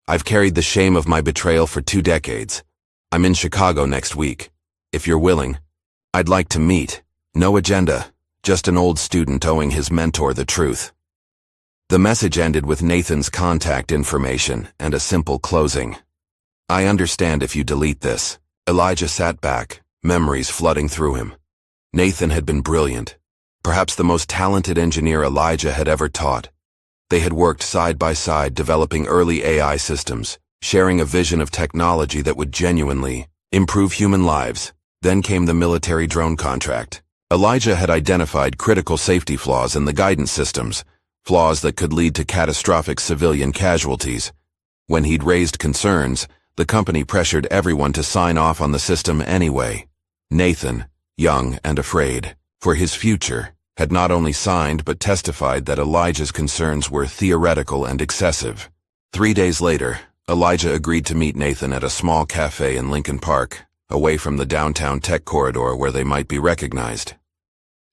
Speaker 1: I've carried the shame of my betrayal for 2 decades. I'm in Chicago next week. If you're willing, I'd like to meet. No agenda, just an old student owing his mentor the truth. The message ended with Nathan's contact information and a simple closing. I understand if you delete this. Elijah sat back, memories flooding through him. Nathan had been brilliant, perhaps the most talented engineer Elijah had ever taught. They had worked side by side developing early AI systems, sharing a vision of technology that would genuinely improve human lives. Then came the military drone contract. Elijah had identified critical safety flaws in the guidance systems, flaws that could lead to catastrophic civilian casualties. When he'd raised concerns, the company pressured everyone to sign off on the system anyway. Nathan, young and afraid for his future, had not only signed but testified that Elijah's concerns were theoretical and excessive. 3 days later, Elijah agreed to meet Nathan at a small cafe in Lincoln Park, away from the downtown tech corridor where they might be recognized.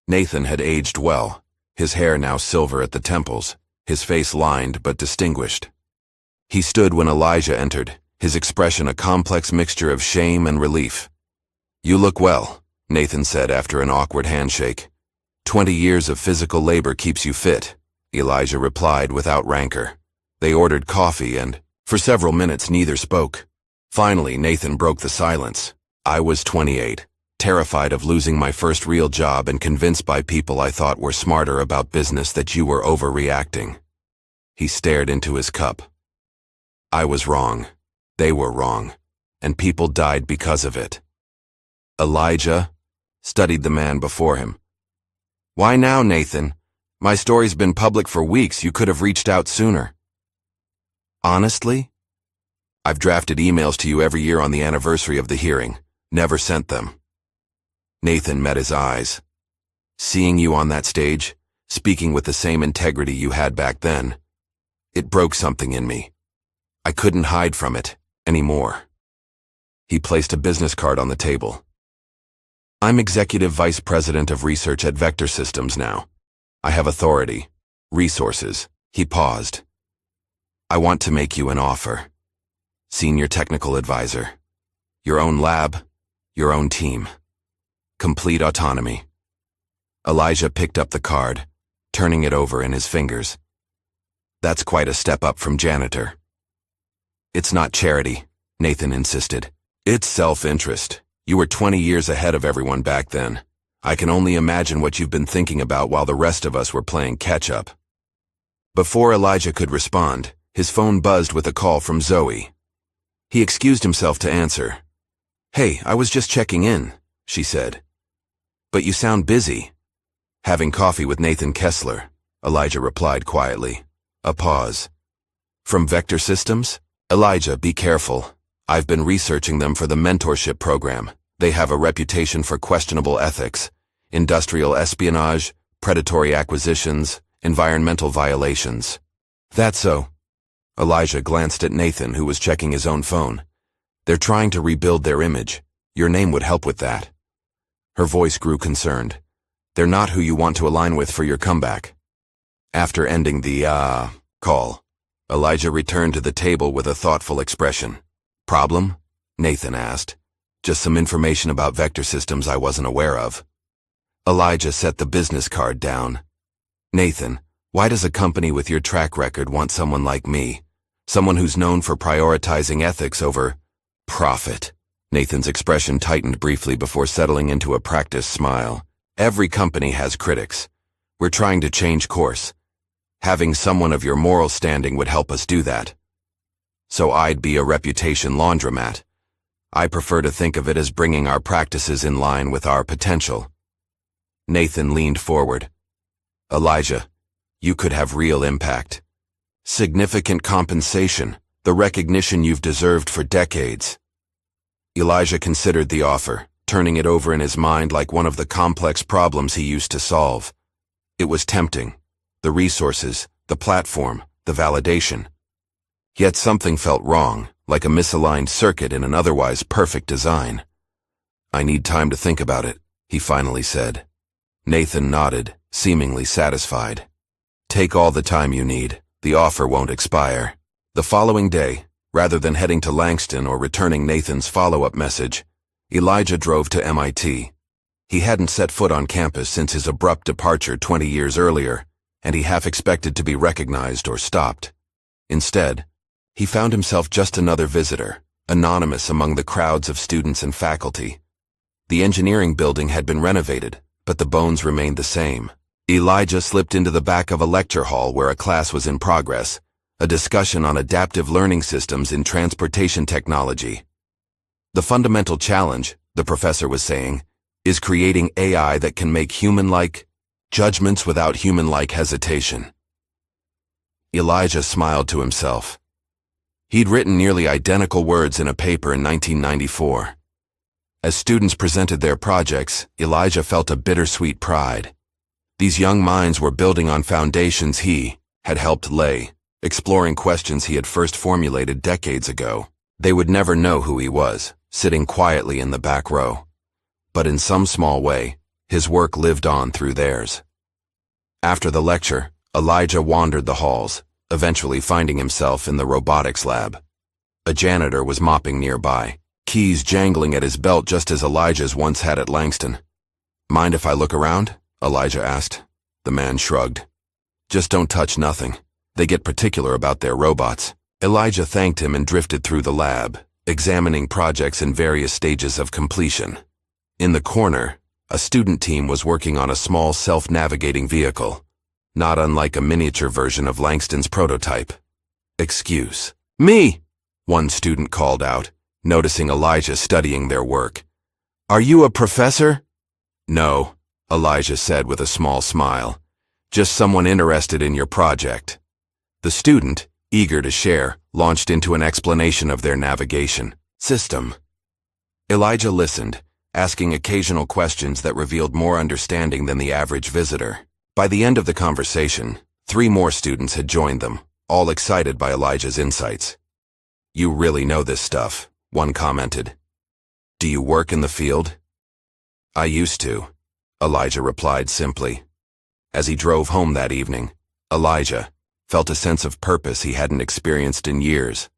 Speaker 1: Nathan had aged well, his hair now silver at the temples, his face lined but distinguished. He stood when Elijah entered, his expression a complex mixture of shame and relief. "You look well," Nathan said after an awkward handshake. 20 years of physical labor keeps you fit," Elijah replied without rancor. They ordered coffee and, for several minutes, neither spoke. Finally, Nathan broke the silence. "I was 28, terrified of losing my first real job and convinced by people I thought were smarter about business that you were overreacting." He stared into his cup. "I was wrong. They were wrong. And people died because of it." Elijah studied the man before him. "Why now, Nathan? My story's been public for weeks. You could have reached out sooner." "Honestly? I've drafted emails to you every year on the anniversary of the hearing. Never sent them." Nathan met his eyes. "Seeing you on that stage, speaking with the same integrity you had back then, it broke something in me. I couldn't hide from it anymore." He placed a business card on the table. "I'm Executive Vice President of Research at Vector Systems now. I have authority, resources." He paused. "I want to make you an offer. Senior Technical Advisor. Your own lab, your own team. Complete autonomy." Elijah picked up the card, turning it over in his fingers. "That's quite a step up from Janitor." "It's not charity," Nathan insisted. "It's self-interest. You were 20 years ahead of everyone back then. I can only imagine what you've been thinking about while the rest of us were playing catch-up." Before Elijah could respond, his phone buzzed with a call from Zoe. He excused himself to answer. "Hey, I was just checking in," she said. "But you sound busy." "Having coffee with Nathan Kessler," Elijah replied quietly. A pause. "From Vector Systems? Elijah, be careful. I've been researching them for the mentorship program. They have a reputation for questionable ethics, industrial espionage, predatory acquisitions, environmental violations." "That's so." Elijah glanced at Nathan, who was checking his own phone. "They're trying to rebuild their image. Your name would help with that." Her voice grew concerned. "They're not who you want to align with for your comeback." After ending the, call, Elijah returned to the table with a thoughtful expression. "Problem?" Nathan asked. "Just some information about Vector Systems I wasn't aware of." Elijah set the business card down. "Nathan, why does a company with your track record want someone like me? Someone who's known for prioritizing ethics over profit?" Nathan's expression tightened briefly before settling into a practiced smile. "Every company has critics. We're trying to change course. Having someone of your moral standing would help us do that. So I'd be a reputation laundromat. I prefer to think of it as bringing our practices in line with our potential." Nathan leaned forward. "Elijah, you could have real impact. Significant compensation, the recognition you've deserved for decades." Elijah considered the offer, turning it over in his mind like one of the complex problems he used to solve. It was tempting. The resources, the platform, the validation. Yet something felt wrong, like a misaligned circuit in an otherwise perfect design. "I need time to think about it," he finally said. Nathan nodded, seemingly satisfied. "Take all the time you need. The offer won't expire." The following day, rather than heading to Langston or returning Nathan's follow-up message, Elijah drove to MIT. He hadn't set foot on campus since his abrupt departure 20 years earlier, and he half expected to be recognized or stopped. Instead, he found himself just another visitor, anonymous among the crowds of students and faculty. The engineering building had been renovated, but the bones remained the same. Elijah slipped into the back of a lecture hall where a class was in progress, a discussion on adaptive learning systems in transportation technology. The fundamental challenge, the professor was saying, is creating AI that can make human-like judgments without human-like hesitation. Elijah smiled to himself. He'd written nearly identical words in a paper in 1994. As students presented their projects, Elijah felt a bittersweet pride. These young minds were building on foundations he had helped lay, exploring questions he had first formulated decades ago. They would never know who he was, sitting quietly in the back row. But in some small way, his work lived on through theirs. After the lecture, Elijah wandered the halls, eventually finding himself in the robotics lab. A janitor was mopping nearby, keys jangling at his belt just as Elijah's once had at Langston. "Mind if I look around?" Elijah asked. The man shrugged. "Just don't touch nothing. They get particular about their robots." Elijah thanked him and drifted through the lab, examining projects in various stages of completion. In the corner, a student team was working on a small self-navigating vehicle, not unlike a miniature version of Langston's prototype. "Excuse me," one student called out, noticing Elijah studying their work. "Are you a professor?" "No," Elijah said with a small smile. "Just someone interested in your project." The student, eager to share, launched into an explanation of their navigation system. Elijah listened, asking occasional questions that revealed more understanding than the average visitor. By the end of the conversation, 3 more students had joined them, all excited by Elijah's insights. "You really know this stuff," one commented. "Do you work in the field?" "I used to," Elijah replied simply. As he drove home that evening, Elijah felt a sense of purpose he hadn't experienced in years.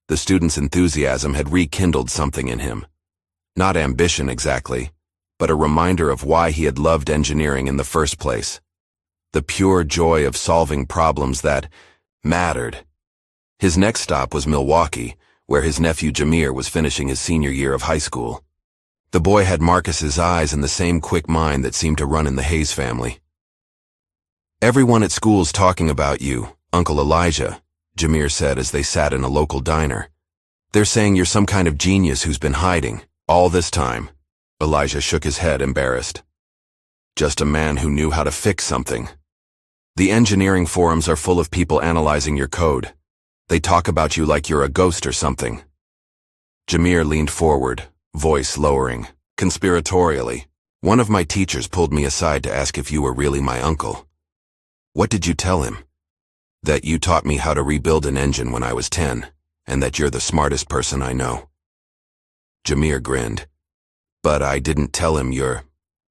Speaker 1: The student's enthusiasm had rekindled something in him. Not ambition exactly, but a reminder of why he had loved engineering in the first place. The pure joy of solving problems that mattered. His next stop was Milwaukee, where his nephew Jameer was finishing his senior year of high school. The boy had Marcus's eyes and the same quick mind that seemed to run in the Hayes family. "Everyone at school's talking about you, Uncle Elijah," Jameer said as they sat in a local diner. "They're saying you're some kind of genius who's been hiding all this time." Elijah shook his head, embarrassed. "Just a man who knew how to fix something. The engineering forums are full of people analyzing your code. They talk about you like you're a ghost or something." Jameer leaned forward, voice lowering, conspiratorially. "One of my teachers pulled me aside to ask if you were really my uncle." "What did you tell him?" "That you taught me how to rebuild an engine when I was 10, and that you're the smartest person I know." Jameer grinned. "But I didn't tell him you're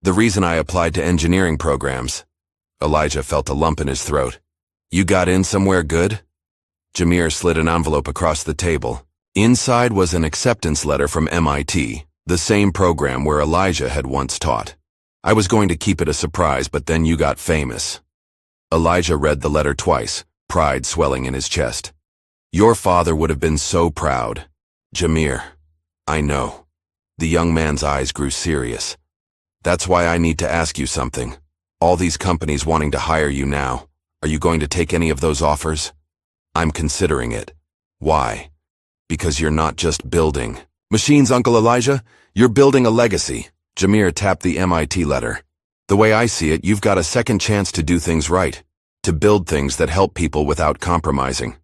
Speaker 1: the reason I applied to engineering programs." Elijah felt a lump in his throat. "You got in somewhere good?" Jameer slid an envelope across the table. Inside was an acceptance letter from MIT, the same program where Elijah had once taught. "I was going to keep it a surprise, but then you got famous." Elijah read the letter twice, pride swelling in his chest. "Your father would have been so proud." "Jameer, I know." The young man's eyes grew serious. "That's why I need to ask you something. All these companies wanting to hire you now, are you going to take any of those offers?" "I'm considering it." "Why?" "Because you're not just building machines, Uncle Elijah. You're building a legacy." Jameer tapped the MIT letter. "The way I see it, you've got a second chance to do things right, to build things that help people without compromising."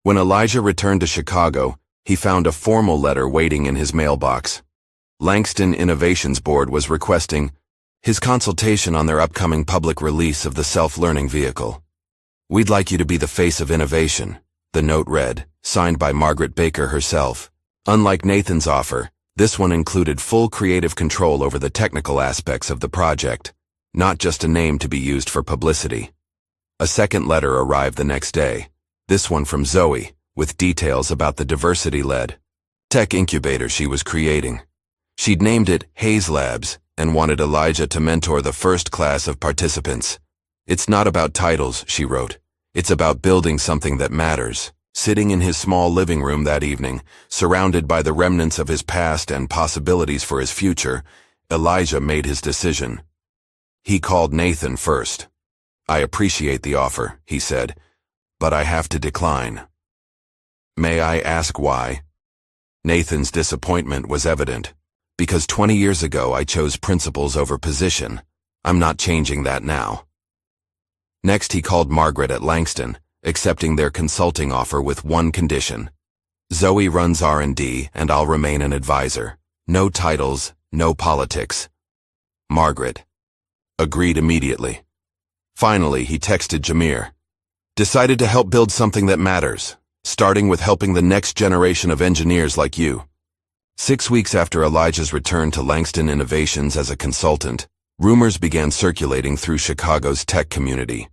Speaker 1: When Elijah returned to Chicago, he found a formal letter waiting in his mailbox. Langston Innovations Board was requesting his consultation on their upcoming public release of the self-learning vehicle. "We'd like you to be the face of innovation," the note read, signed by Margaret Baker herself. Unlike Nathan's offer, this one included full creative control over the technical aspects of the project, not just a name to be used for publicity. A second letter arrived the next day, this one from Zoe, with details about the diversity-led tech incubator she was creating. She'd named it Hayes Labs and wanted Elijah to mentor the first class of participants. "It's not about titles," she wrote. "It's about building something that matters." Sitting in his small living room that evening, surrounded by the remnants of his past and possibilities for his future, Elijah made his decision. He called Nathan first. "I appreciate the offer," he said, "but I have to decline." "May I ask why?" Nathan's disappointment was evident. "Because 20 years ago I chose principles over position. I'm not changing that now." Next he called Margaret at Langston, accepting their consulting offer with one condition. "Zoe runs R&D and I'll remain an advisor. No titles, no politics." Margaret agreed immediately. Finally, he texted Jameer. "Decided to help build something that matters, starting with helping the next generation of engineers like you." 6 weeks after Elijah's return to Langston Innovations as a consultant, rumors began circulating through Chicago's tech community.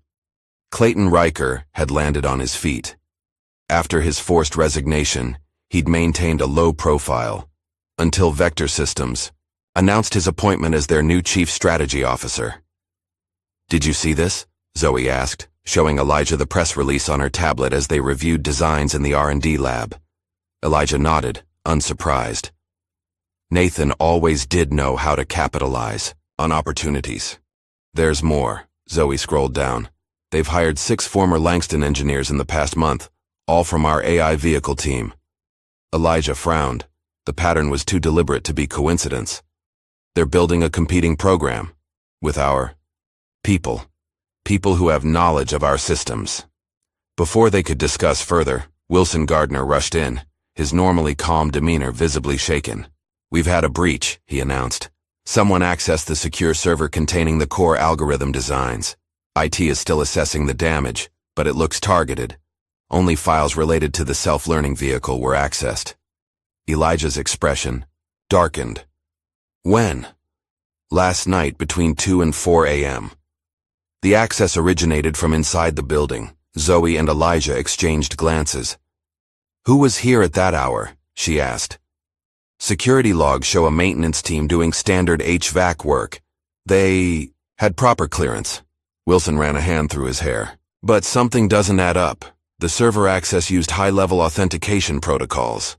Speaker 1: Clayton Riker had landed on his feet. After his forced resignation, he'd maintained a low profile, until Vector Systems announced his appointment as their new chief strategy officer. "Did you see this?" Zoe asked, showing Elijah the press release on her tablet as they reviewed designs in the R&D lab. Elijah nodded, unsurprised. Nathan always did know how to capitalize on opportunities. "There's more." Zoe scrolled down. "They've hired 6 former Langston engineers in the past month, all from our AI vehicle team." Elijah frowned. The pattern was too deliberate to be coincidence. "They're building a competing program with our people who have knowledge of our systems." Before they could discuss further, Wilson Gardner rushed in, his normally calm demeanor visibly shaken. "We've had a breach," he announced. "Someone accessed the secure server containing the core algorithm designs. IT is still assessing the damage, but it looks targeted. Only files related to the self-learning vehicle were accessed." Elijah's expression darkened. "When?" "Last night between 2 and 4 a.m. The access originated from inside the building." Zoe and Elijah exchanged glances. "Who was here at that hour?" she asked. "Security logs show a maintenance team doing standard HVAC work. They had proper clearance." Wilson ran a hand through his hair. "But something doesn't add up. The server access used high-level authentication protocols."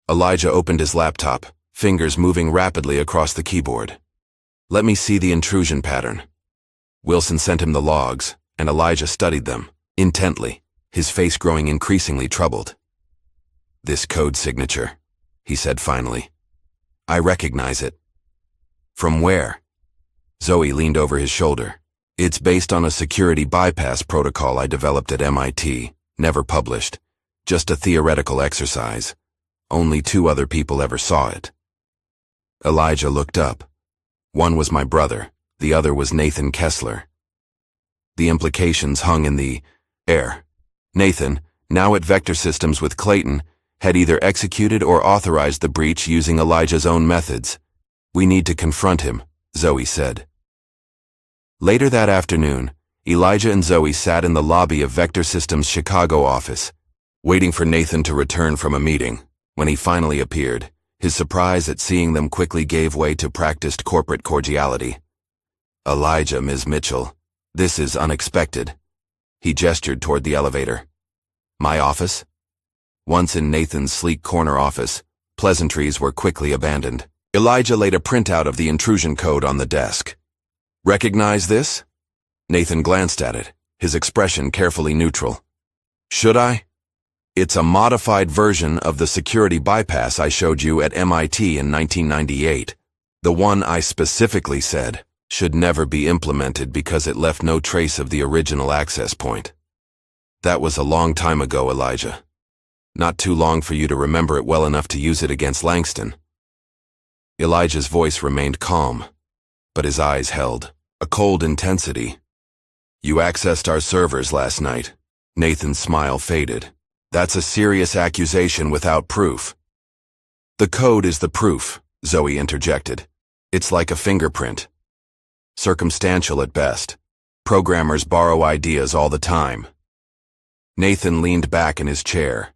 Speaker 1: Elijah opened his laptop, fingers moving rapidly across the keyboard. "Let me see the intrusion pattern." Wilson sent him the logs, and Elijah studied them, intently, his face growing increasingly troubled. "This code signature," he said finally. "I recognize it." "From where?" Zoe leaned over his shoulder. "It's based on a security bypass protocol I developed at MIT, never published. Just a theoretical exercise. Only 2 other people ever saw it." Elijah looked up. One was my brother, the other was Nathan Kessler. The implications hung in the air. Nathan, now at Vector Systems with Clayton, had either executed or authorized the breach using Elijah's own methods. "We need to confront him," Zoe said. Later that afternoon, Elijah and Zoe sat in the lobby of Vector Systems' Chicago office, waiting for Nathan to return from a meeting. When he finally appeared, his surprise at seeing them quickly gave way to practiced corporate cordiality. "Elijah, Ms. Mitchell, this is unexpected." He gestured toward the elevator. "My office?" Once in Nathan's sleek corner office, pleasantries were quickly abandoned. Elijah laid a printout of the intrusion code on the desk. "Recognize this?" Nathan glanced at it, his expression carefully neutral. "Should I?" "It's a modified version of the security bypass I showed you at MIT in 1998. The one I specifically said should never be implemented because it left no trace of the original access point." "That was a long time ago, Elijah. Not too long for you to remember it well enough to use it against Langston." Elijah's voice remained calm, but his eyes held a cold intensity. "You accessed our servers last night." Nathan's smile faded. "That's a serious accusation without proof." "The code is the proof," Zoe interjected. "It's like a fingerprint. Circumstantial at best. Programmers borrow ideas all the time." Nathan leaned back in his chair.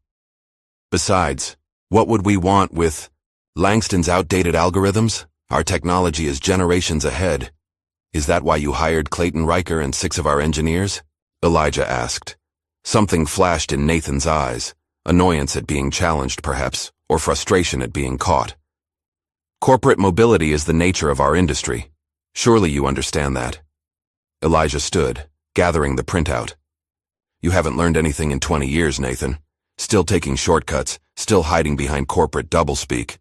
Speaker 1: "Besides, what would we want with Langston's outdated algorithms? Our technology is generations ahead. Is that why you hired Clayton Riker and 6 of our engineers?" Elijah asked. Something flashed in Nathan's eyes, annoyance at being challenged perhaps, or frustration at being caught. "Corporate mobility is the nature of our industry. Surely you understand that. Elijah stood, gathering the printout. You haven't learned anything in 20 years, Nathan. Still taking shortcuts, still hiding behind corporate doublespeak.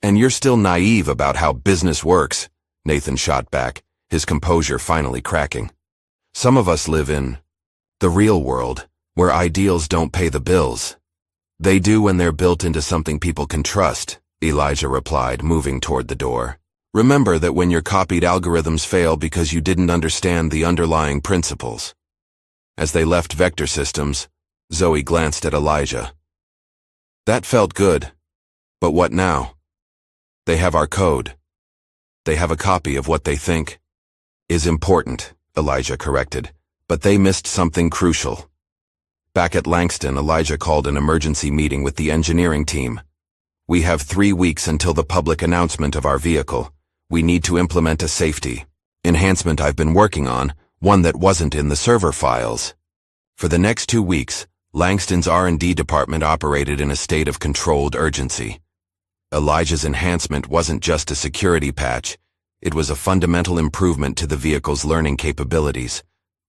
Speaker 1: And you're still naive about how business works, Nathan shot back, his composure finally cracking. Some of us live in the real world, where ideals don't pay the bills. They do when they're built into something people can trust, Elijah replied, moving toward the door. Remember that when your copied algorithms fail because you didn't understand the underlying principles. As they left Vector Systems, Zoe glanced at Elijah. That felt good. But what now? They have our code. They have a copy of what they think is important, Elijah corrected, but they missed something crucial. Back at Langston, Elijah called an emergency meeting with the engineering team. We have 3 weeks until the public announcement of our vehicle. We need to implement a safety enhancement I've been working on, one that wasn't in the server files. For the next 2 weeks, Langston's R&D department operated in a state of controlled urgency. Elijah's enhancement wasn't just a security patch, it was a fundamental improvement to the vehicle's learning capabilities,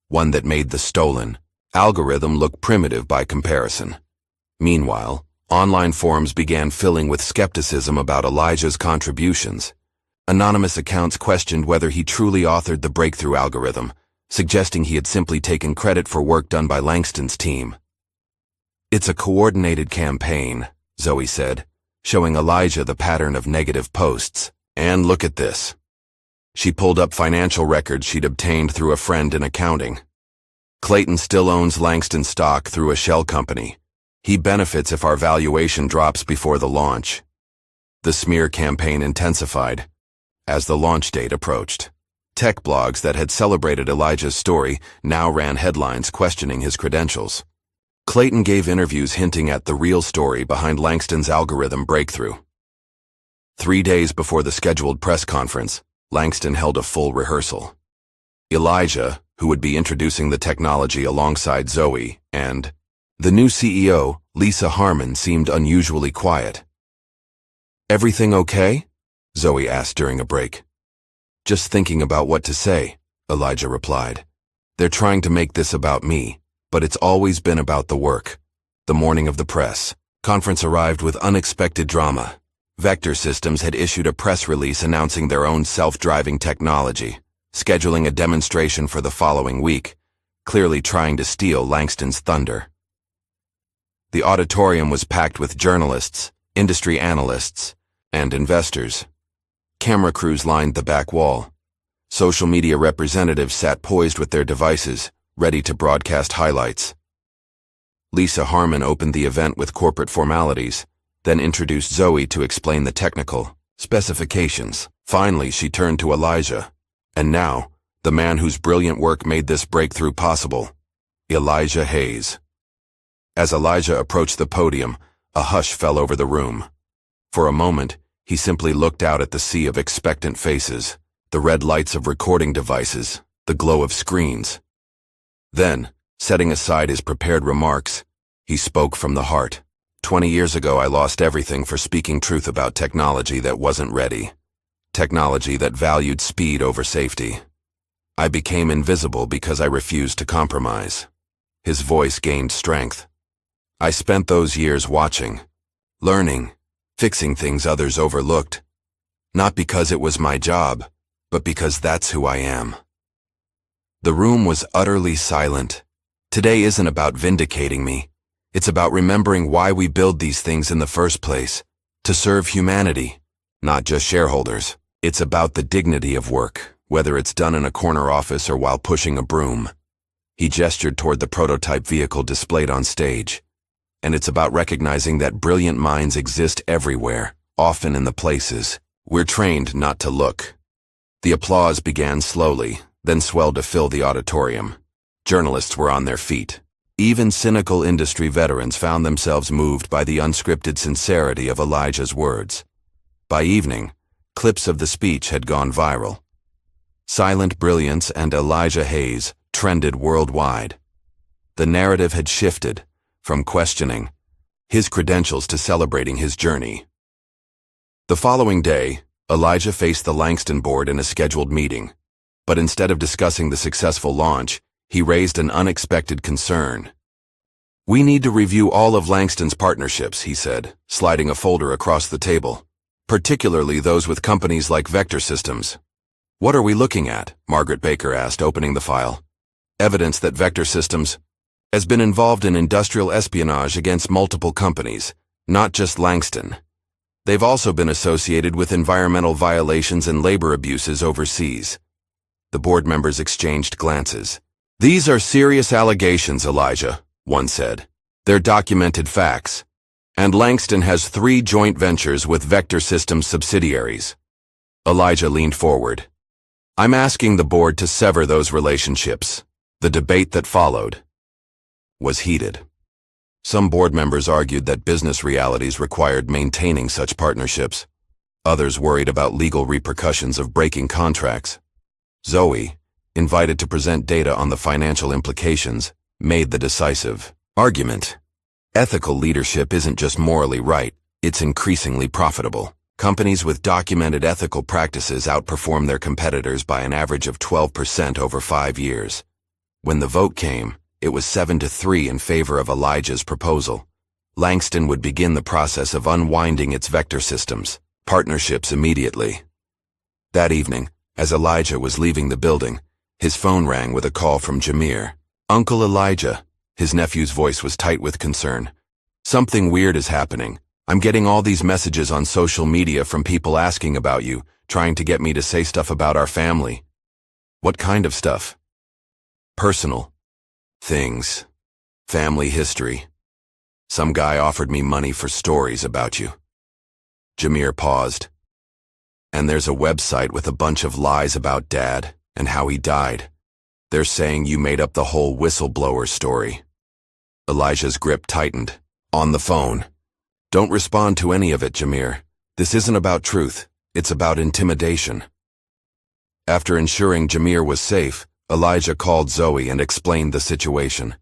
Speaker 1: one that made the stolen algorithm look primitive by comparison. Meanwhile, online forums began filling with skepticism about Elijah's contributions. Anonymous accounts questioned whether he truly authored the breakthrough algorithm, suggesting he had simply taken credit for work done by Langston's team. It's a coordinated campaign, Zoe said, showing Elijah the pattern of negative posts. And look at this. She pulled up financial records she'd obtained through a friend in accounting. Clayton still owns Langston stock through a shell company. He benefits if our valuation drops before the launch. The smear campaign intensified as the launch date approached. Tech blogs that had celebrated Elijah's story now ran headlines questioning his credentials. Clayton gave interviews hinting at the real story behind Langston's algorithm breakthrough. 3 days before the scheduled press conference, Langston held a full rehearsal. Elijah, who would be introducing the technology alongside Zoe, and the new CEO, Lisa Harmon, seemed unusually quiet. Everything okay? Zoe asked during a break. Just thinking about what to say, Elijah replied. They're trying to make this about me, but it's always been about the work. The morning of the press conference arrived with unexpected drama. Vector Systems had issued a press release announcing their own self-driving technology, scheduling a demonstration for the following week, clearly trying to steal Langston's thunder. The auditorium was packed with journalists, industry analysts, and investors. Camera crews lined the back wall. Social media representatives sat poised with their devices, ready to broadcast highlights. Lisa Harmon opened the event with corporate formalities, then introduced Zoe to explain the technical specifications. Finally, she turned to Elijah. And now, the man whose brilliant work made this breakthrough possible, Elijah Hayes. As Elijah approached the podium, a hush fell over the room. For a moment, he simply looked out at the sea of expectant faces, the red lights of recording devices, the glow of screens. Then, setting aside his prepared remarks, he spoke from the heart. 20 years ago, I lost everything for speaking truth about technology that wasn't ready. Technology that valued speed over safety. I became invisible because I refused to compromise. His voice gained strength. I spent those years watching, learning, fixing things others overlooked. Not because it was my job, but because that's who I am. The room was utterly silent. Today isn't about vindicating me. It's about remembering why we build these things in the first place. To serve humanity, not just shareholders. It's about the dignity of work, whether it's done in a corner office or while pushing a broom. He gestured toward the prototype vehicle displayed on stage. And it's about recognizing that brilliant minds exist everywhere, often in the places we're trained not to look. The applause began slowly, then swelled to fill the auditorium. Journalists were on their feet. Even cynical industry veterans found themselves moved by the unscripted sincerity of Elijah's words. By evening, clips of the speech had gone viral. Silent Brilliance and Elijah Hayes trended worldwide. The narrative had shifted from questioning his credentials to celebrating his journey. The following day, Elijah faced the Langston board in a scheduled meeting. But instead of discussing the successful launch, he raised an unexpected concern. "We need to review all of Langston's partnerships," he said, sliding a folder across the table, "particularly those with companies like Vector Systems." "What are we looking at?" Margaret Baker asked, opening the file. "Evidence that Vector Systems has been involved in industrial espionage against multiple companies, not just Langston. They've also been associated with environmental violations and labor abuses overseas." The board members exchanged glances. "These are serious allegations, Elijah," one said. "They're documented facts. And Langston has 3 joint ventures with Vector Systems subsidiaries." Elijah leaned forward. "I'm asking the board to sever those relationships." The debate that followed was heated. Some board members argued that business realities required maintaining such partnerships. Others worried about legal repercussions of breaking contracts. Zoe, invited to present data on the financial implications, made the decisive argument. Ethical leadership isn't just morally right, it's increasingly profitable. Companies with documented ethical practices outperform their competitors by an average of 12% over 5 years. When the vote came, it was 7-3 in favor of Elijah's proposal. Langston would begin the process of unwinding its Vector Systems partnerships immediately. That evening, as Elijah was leaving the building, his phone rang with a call from Jamir. "Uncle Elijah," his nephew's voice was tight with concern. "Something weird is happening. I'm getting all these messages on social media from people asking about you, trying to get me to say stuff about our family." "What kind of stuff?" "Personal things. Family history. Some guy offered me money for stories about you." Jamir paused. "And there's a website with a bunch of lies about Dad and how he died. They're saying you made up the whole whistleblower story." Elijah's grip tightened. "On the phone. Don't respond to any of it, Jamir. This isn't about truth. It's about intimidation." After ensuring Jamir was safe, Elijah called Zoe and explained the situation.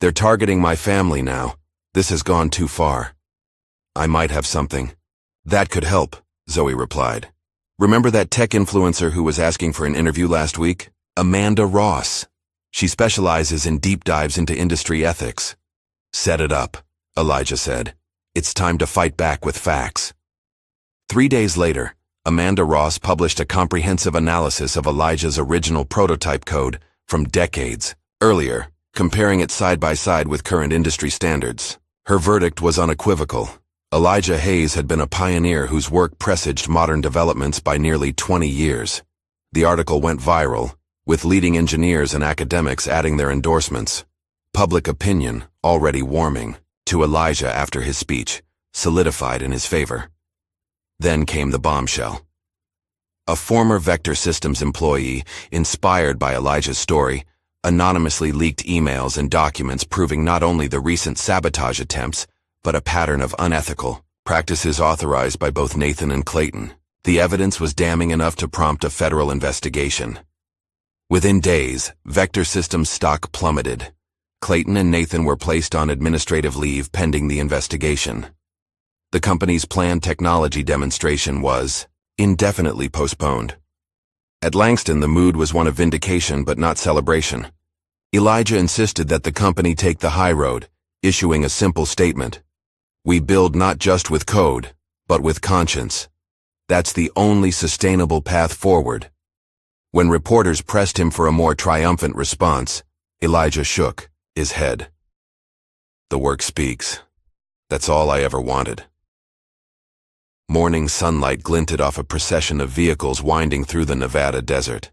Speaker 1: "They're targeting my family now. This has gone too far. I might have something that could help," Zoe replied. "Remember that tech influencer who was asking for an interview last week? Amanda Ross. She specializes in deep dives into industry ethics." "Set it up," Elijah said. "It's time to fight back with facts." 3 days later, Amanda Ross published a comprehensive analysis of Elijah's original prototype code from decades earlier, comparing it side by side with current industry standards. Her verdict was unequivocal. Elijah Hayes had been a pioneer whose work presaged modern developments by nearly 20 years. The article went viral, with leading engineers and academics adding their endorsements. Public opinion, already warming to Elijah after his speech, solidified in his favor. Then came the bombshell. A former Vector Systems employee, inspired by Elijah's story, anonymously leaked emails and documents proving not only the recent sabotage attempts, but a pattern of unethical practices authorized by both Nathan and Clayton. The evidence was damning enough to prompt a federal investigation. Within days, Vector Systems stock plummeted. Clayton and Nathan were placed on administrative leave pending the investigation. The company's planned technology demonstration was indefinitely postponed. At Langston, the mood was one of vindication but not celebration. Elijah insisted that the company take the high road, issuing a simple statement. "We build not just with code, but with conscience. That's the only sustainable path forward." When reporters pressed him for a more triumphant response, Elijah shook his head. "The work speaks. That's all I ever wanted." Morning sunlight glinted off a procession of vehicles winding through the Nevada desert.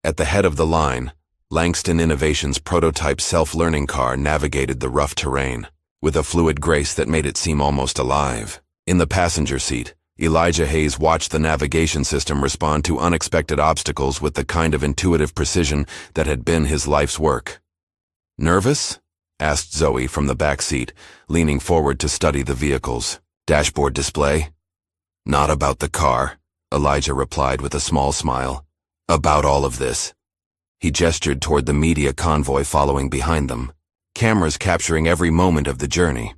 Speaker 1: At the head of the line, Langston Innovations' prototype self-learning car navigated the rough terrain, with a fluid grace that made it seem almost alive. In the passenger seat, Elijah Hayes watched the navigation system respond to unexpected obstacles with the kind of intuitive precision that had been his life's work. "Nervous?" asked Zoe from the back seat, leaning forward to study the vehicle's dashboard display. "Not about the car," Elijah replied with a small smile. "About all of this." He gestured toward the media convoy following behind them, cameras capturing every moment of the journey.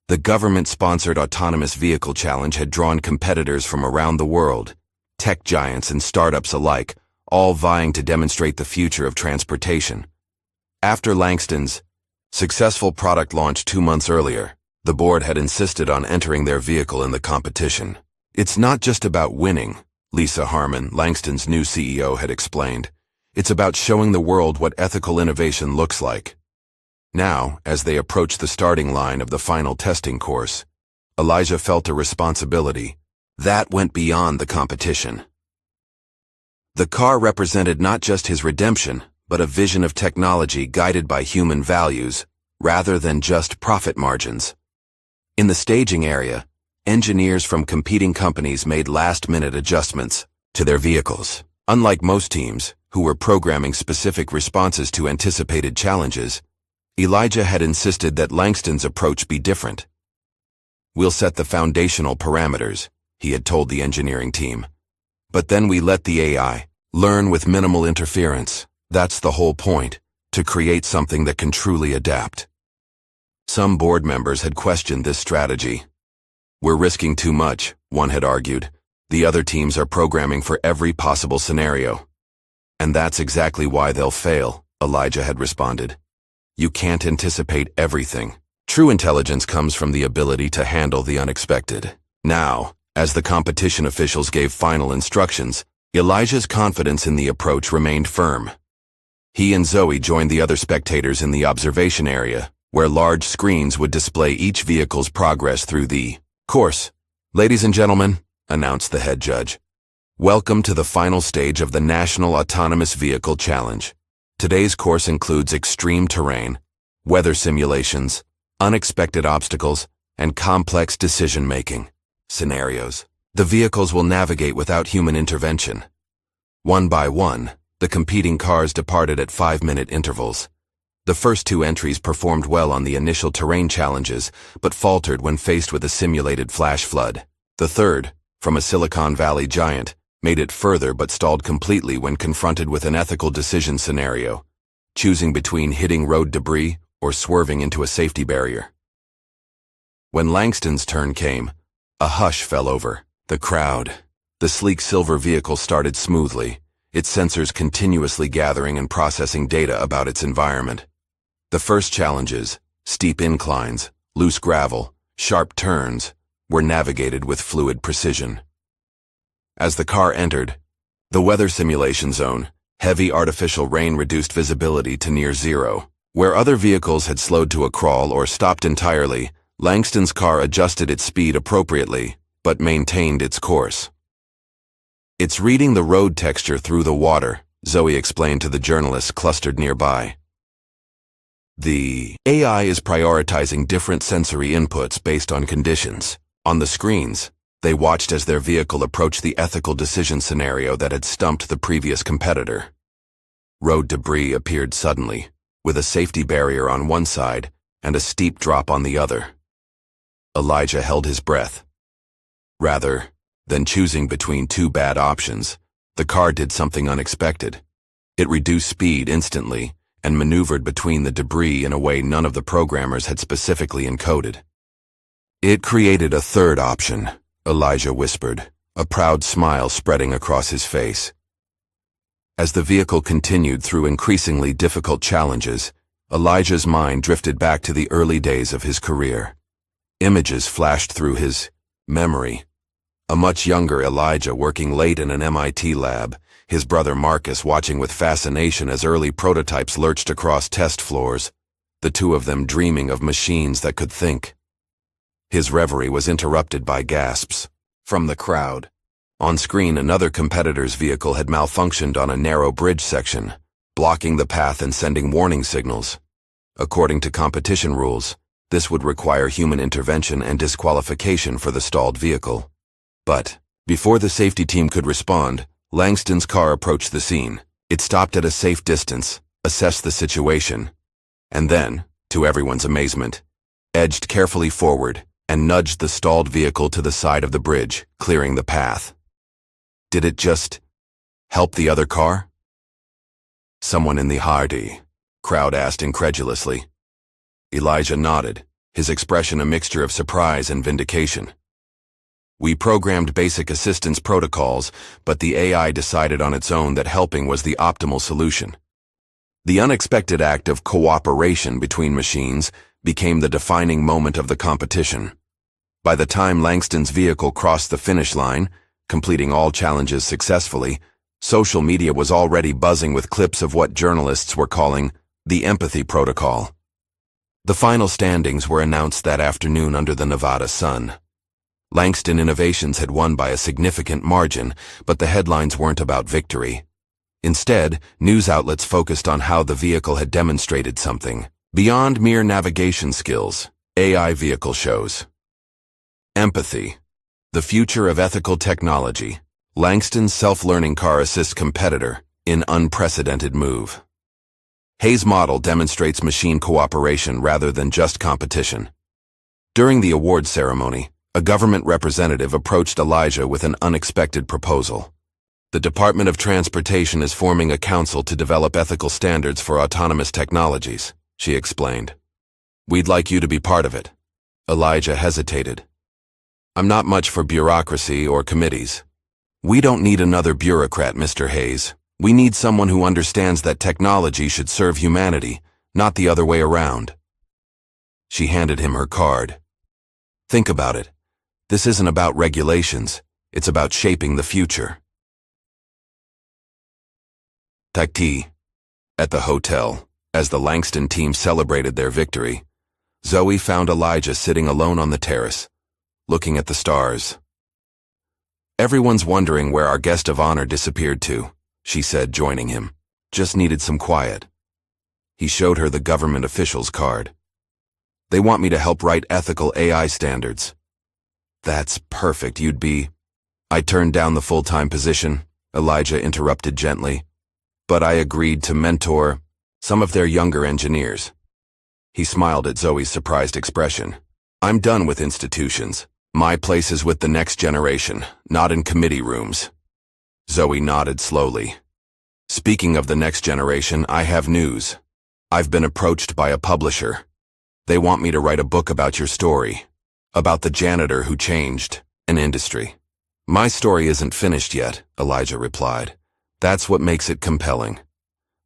Speaker 1: The government-sponsored autonomous vehicle challenge had drawn competitors from around the world, tech giants and startups alike, all vying to demonstrate the future of transportation. After Langston's successful product launch 2 months earlier, the board had insisted on entering their vehicle in the competition. "It's not just about winning," Lisa Harmon, Langston's new CEO, had explained. "It's about showing the world what ethical innovation looks like." Now, as they approached the starting line of the final testing course, Elijah felt a responsibility that went beyond the competition. The car represented not just his redemption, but a vision of technology guided by human values, rather than just profit margins. In the staging area, engineers from competing companies made last-minute adjustments to their vehicles. Unlike most teams, who were programming specific responses to anticipated challenges, Elijah had insisted that Langston's approach be different. "We'll set the foundational parameters," he had told the engineering team. "But then we let the AI learn with minimal interference. That's the whole point, to create something that can truly adapt." Some board members had questioned this strategy. "We're risking too much," one had argued. "The other teams are programming for every possible scenario." "And that's exactly why they'll fail," Elijah had responded. "You can't anticipate everything. True intelligence comes from the ability to handle the unexpected." Now, as the competition officials gave final instructions, Elijah's confidence in the approach remained firm. He and Zoe joined the other spectators in the observation area, where large screens would display each vehicle's progress through the course. "Ladies and gentlemen," announced the head judge, "welcome to the final stage of the National Autonomous Vehicle Challenge. Today's course includes extreme terrain, weather simulations, unexpected obstacles, and complex decision-making scenarios. The vehicles will navigate without human intervention." One by one, the competing cars departed at 5-minute intervals. The first 2 entries performed well on the initial terrain challenges, but faltered when faced with a simulated flash flood. The third, from a Silicon Valley giant, made it further but stalled completely when confronted with an ethical decision scenario, choosing between hitting road debris or swerving into a safety barrier. When Langston's turn came, a hush fell over the crowd. The sleek silver vehicle started smoothly, its sensors continuously gathering and processing data about its environment. The first challenges, steep inclines, loose gravel, sharp turns, were navigated with fluid precision. As the car entered the weather simulation zone, heavy artificial rain reduced visibility to near zero. Where other vehicles had slowed to a crawl or stopped entirely, Langston's car adjusted its speed appropriately, but maintained its course. "It's reading the road texture through the water," Zoe explained to the journalists clustered nearby. "The AI is prioritizing different sensory inputs based on conditions." On the screens, they watched as their vehicle approached the ethical decision scenario that had stumped the previous competitor. Road debris appeared suddenly, with a safety barrier on one side and a steep drop on the other. Elijah held his breath. Rather than choosing between 2 bad options, the car did something unexpected. It reduced speed instantly and maneuvered between the debris in a way none of the programmers had specifically encoded. "It created a third option," Elijah whispered, a proud smile spreading across his face. As the vehicle continued through increasingly difficult challenges, Elijah's mind drifted back to the early days of his career. Images flashed through his memory. A much younger Elijah working late in an MIT lab, his brother Marcus watching with fascination as early prototypes lurched across test floors, the two of them dreaming of machines that could think. His reverie was interrupted by gasps from the crowd. On screen, another competitor's vehicle had malfunctioned on a narrow bridge section, blocking the path and sending warning signals. According to competition rules, this would require human intervention and disqualification for the stalled vehicle. But, before the safety team could respond, Langston's car approached the scene. It stopped at a safe distance, assessed the situation, and then, to everyone's amazement, edged carefully forward and nudged the stalled vehicle to the side of the bridge, clearing the path. Did it just help the other car? Someone in the Hardy crowd asked incredulously. Elijah nodded, his expression a mixture of surprise and vindication. We programmed basic assistance protocols, but the AI decided on its own that helping was the optimal solution. The unexpected act of cooperation between machines became the defining moment of the competition. By the time Langston's vehicle crossed the finish line, completing all challenges successfully, social media was already buzzing with clips of what journalists were calling the empathy protocol. The final standings were announced that afternoon under the Nevada sun. Langston Innovations had won by a significant margin, but the headlines weren't about victory. Instead, news outlets focused on how the vehicle had demonstrated something beyond mere navigation skills. AI vehicle shows. Empathy, the future of ethical technology. Langston's self-learning car assist competitor in unprecedented move. Hayes' model demonstrates machine cooperation rather than just competition. During the awards ceremony, a government representative approached Elijah with an unexpected proposal. The Department of Transportation is forming a council to develop ethical standards for autonomous technologies, she explained. We'd like you to be part of it. Elijah hesitated. I'm not much for bureaucracy or committees. We don't need another bureaucrat, Mr. Hayes. We need someone who understands that technology should serve humanity, not the other way around. She handed him her card. Think about it. This isn't about regulations. It's about shaping the future. Takti. At the hotel, as the Langston team celebrated their victory, Zoe found Elijah sitting alone on the terrace, looking at the stars. Everyone's wondering where our guest of honor disappeared to, she said, joining him. Just needed some quiet. He showed her the government official's card. They want me to help write ethical AI standards. That's perfect, you'd be... I turned down the full-time position, Elijah interrupted gently, but I agreed to mentor some of their younger engineers. He smiled at Zoe's surprised expression. I'm done with institutions. My place is with the next generation, not in committee rooms. Zoe nodded slowly. Speaking of the next generation, I have news. I've been approached by a publisher. They want me to write a book about your story, about the janitor who changed an industry. My story isn't finished yet, Elijah replied. That's what makes it compelling.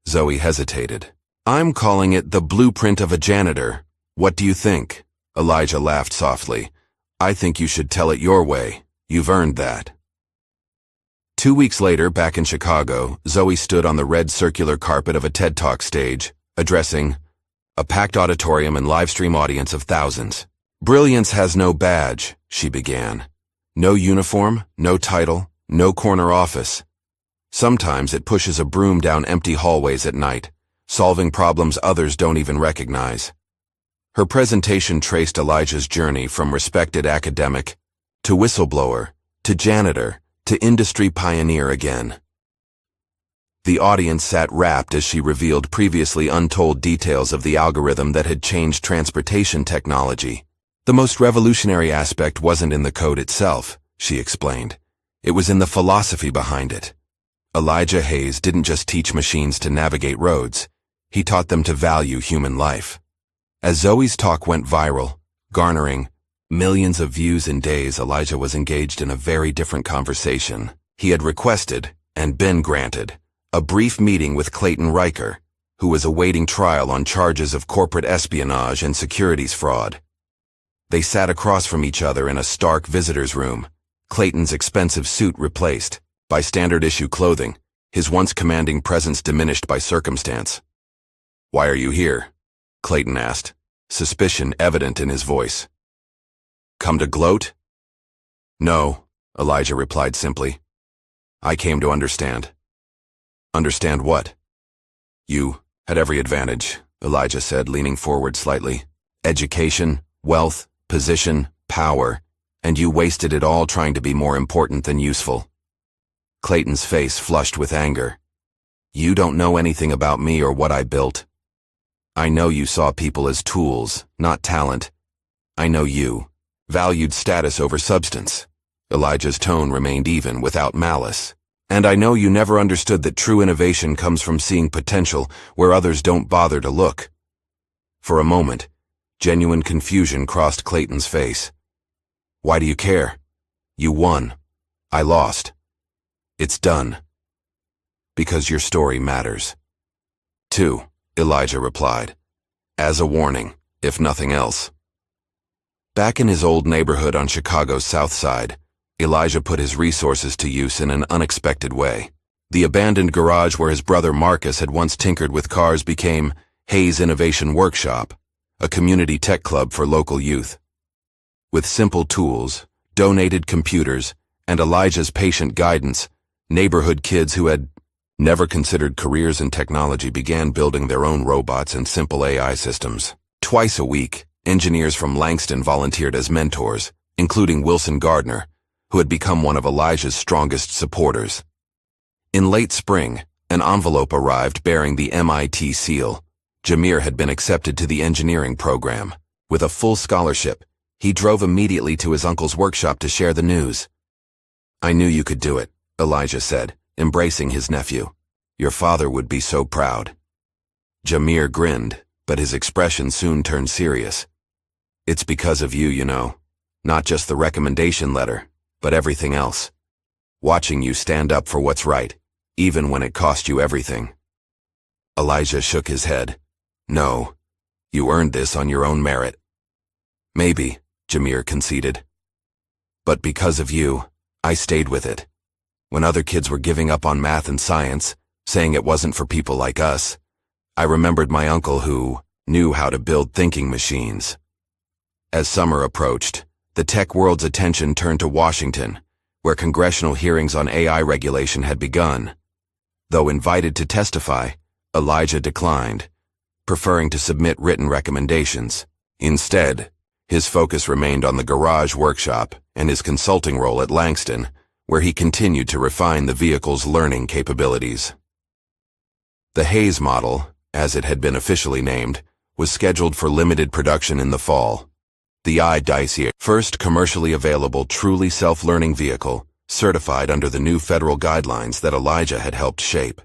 Speaker 1: Zoe hesitated. I'm calling it The Blueprint of a Janitor. What do you think? Elijah laughed softly. I think you should tell it your way. You've earned that. 2 weeks later, back in Chicago, Zoe stood on the red circular carpet of a TED Talk stage, addressing a packed auditorium and live stream audience of thousands. Brilliance has no badge, she began. No uniform, no title, no corner office. Sometimes it pushes a broom down empty hallways at night, solving problems others don't even recognize. Her presentation traced Elijah's journey from respected academic to whistleblower, to janitor, to industry pioneer again. The audience sat rapt as she revealed previously untold details of the algorithm that had changed transportation technology. The most revolutionary aspect wasn't in the code itself, she explained. It was in the philosophy behind it. Elijah Hayes didn't just teach machines to navigate roads, he taught them to value human life. As Zoe's talk went viral, garnering millions of views in days, Elijah was engaged in a very different conversation. He had requested, and been granted, a brief meeting with Clayton Riker, who was awaiting trial on charges of corporate espionage and securities fraud. They sat across from each other in a stark visitor's room, Clayton's expensive suit replaced by standard-issue clothing, his once commanding presence diminished by circumstance. Why are you here? Clayton asked, suspicion evident in his voice. Come to gloat? No, Elijah replied simply. I came to understand. Understand what? You had every advantage, Elijah said, leaning forward slightly. Education, wealth, position, power, and you wasted it all trying to be more important than useful. Clayton's face flushed with anger. You don't know anything about me or what I built. I know you saw people as tools, not talent. I know you valued status over substance. Elijah's tone remained even, without malice. And I know you never understood that true innovation comes from seeing potential where others don't bother to look. For a moment, Genuine confusion crossed Clayton's face. Why do you care? You won. I lost. It's done. Because your story matters. 2, Elijah replied. As a warning, if nothing else. Back in his old neighborhood on Chicago's South Side, Elijah put his resources to use in an unexpected way. The abandoned garage where his brother Marcus had once tinkered with cars became Hayes Innovation Workshop, a community tech club for local youth. With simple tools, donated computers, and Elijah's patient guidance, neighborhood kids who had never considered careers in technology began building their own robots and simple AI systems. Twice a week, engineers from Langston volunteered as mentors, including Wilson Gardner, who had become one of Elijah's strongest supporters. In late spring, an envelope arrived bearing the MIT seal. Jameer had been accepted to the engineering program. With a full scholarship, he drove immediately to his uncle's workshop to share the news. I knew you could do it, Elijah said, embracing his nephew. Your father would be so proud. Jameer grinned, but his expression soon turned serious. It's because of you, you know. Not just the recommendation letter, but everything else. Watching you stand up for what's right, even when it cost you everything. Elijah shook his head. No, you earned this on your own merit. Maybe, Jameer conceded. But because of you, I stayed with it. When other kids were giving up on math and science, saying it wasn't for people like us, I remembered my uncle who knew how to build thinking machines. As summer approached, the tech world's attention turned to Washington, where congressional hearings on AI regulation had begun. Though invited to testify, Elijah declined, preferring to submit written recommendations. Instead, his focus remained on the garage workshop and his consulting role at Langston, where he continued to refine the vehicle's learning capabilities. The Hayes model, as it had been officially named, was scheduled for limited production in the fall. The iDice, first commercially available truly self-learning vehicle, certified under the new federal guidelines that Elijah had helped shape.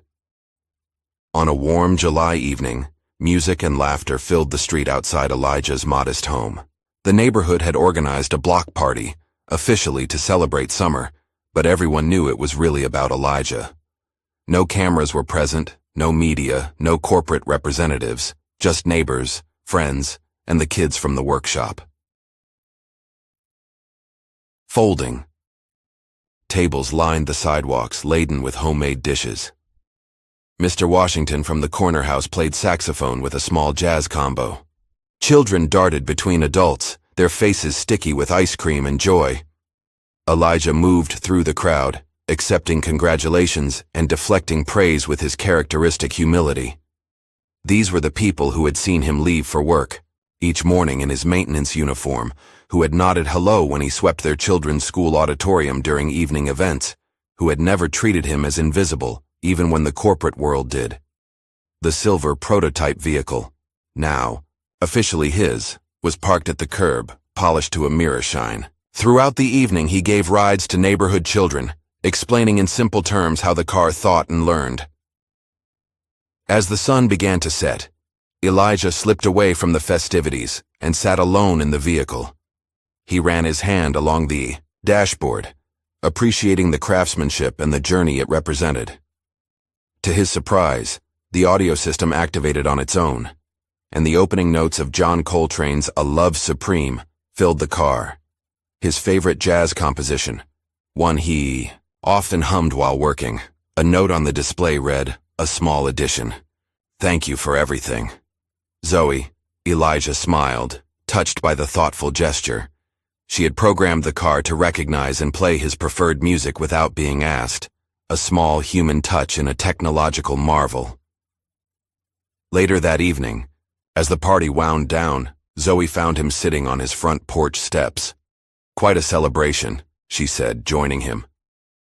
Speaker 1: On a warm July evening, music and laughter filled the street outside Elijah's modest home. The neighborhood had organized a block party, officially to celebrate summer, but everyone knew it was really about Elijah. No cameras were present, no media, no corporate representatives, just neighbors, friends, and the kids from the workshop. Folding. Tables lined the sidewalks, laden with homemade dishes. Mr. Washington from the corner house played saxophone with a small jazz combo. Children darted between adults, their faces sticky with ice cream and joy. Elijah moved through the crowd, accepting congratulations and deflecting praise with his characteristic humility. These were the people who had seen him leave for work, each morning in his maintenance uniform, who had nodded hello when he swept their children's school auditorium during evening events, who had never treated him as invisible, even when the corporate world did. The silver prototype vehicle, now officially his, was parked at the curb, polished to a mirror shine. Throughout the evening he gave rides to neighborhood children, explaining in simple terms how the car thought and learned. As the sun began to set, Elijah slipped away from the festivities and sat alone in the vehicle. He ran his hand along the dashboard, appreciating the craftsmanship and the journey it represented. To his surprise, the audio system activated on its own, and the opening notes of John Coltrane's A Love Supreme filled the car. His favorite jazz composition, one he often hummed while working. A note on the display read, "A small addition. Thank you for everything." Zoe, Elijah smiled, touched by the thoughtful gesture. She had programmed the car to recognize and play his preferred music without being asked, a small human touch in a technological marvel. Later that evening, as the party wound down, Zoe found him sitting on his front porch steps. "Quite a celebration," she said, joining him.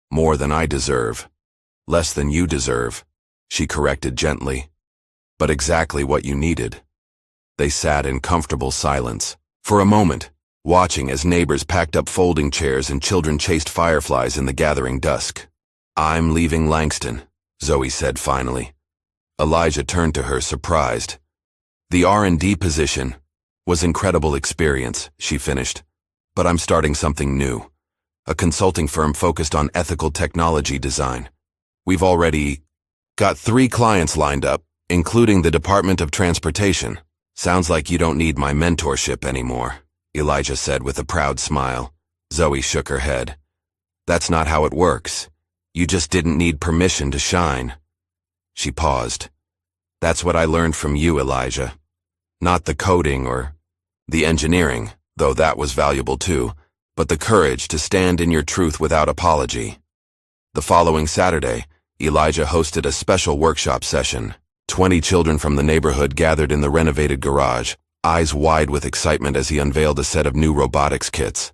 Speaker 1: "More than I deserve. Less than you deserve," she corrected gently. "But exactly what you needed." They sat in comfortable silence. For a moment, watching as neighbors packed up folding chairs and children chased fireflies in the gathering dusk. "I'm leaving Langston," Zoe said finally. Elijah turned to her, surprised. "The R&D position. Was incredible experience, she finished. But I'm starting something new. A consulting firm focused on ethical technology design. We've already got 3 clients lined up, including the Department of Transportation. Sounds like you don't need my mentorship anymore, Elijah said with a proud smile. Zoe shook her head. That's not how it works. You just didn't need permission to shine. She paused. That's what I learned from you, Elijah. Not the coding or the engineering, though that was valuable too, but the courage to stand in your truth without apology. The following Saturday, Elijah hosted a special workshop session. 20 children from the neighborhood gathered in the renovated garage, eyes wide with excitement as he unveiled a set of new robotics kits.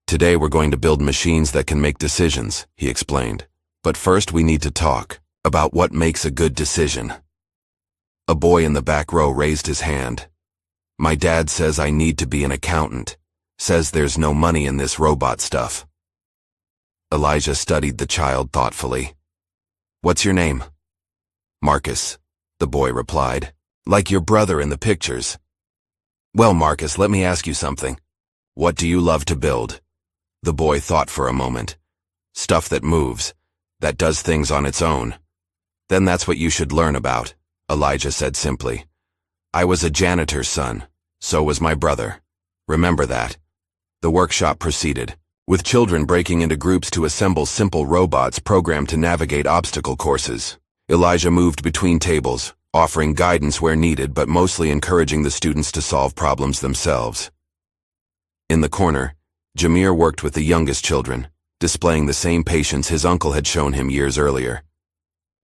Speaker 1: Today we're going to build machines that can make decisions, he explained. But first we need to talk about what makes a good decision. A boy in the back row raised his hand. My dad says I need to be an accountant. Says there's no money in this robot stuff. Elijah studied the child thoughtfully. What's your name? Marcus, the boy replied. Like your brother in the pictures. Well, Marcus, let me ask you something. What do you love to build? The boy thought for a moment. Stuff that moves, that does things on its own. Then that's what you should learn about, Elijah said simply. I was a janitor's son. So was my brother. Remember that. The workshop proceeded, with children breaking into groups to assemble simple robots programmed to navigate obstacle courses. Elijah moved between tables, offering guidance where needed but mostly encouraging the students to solve problems themselves. In the corner, Jameer worked with the youngest children, displaying the same patience his uncle had shown him years earlier.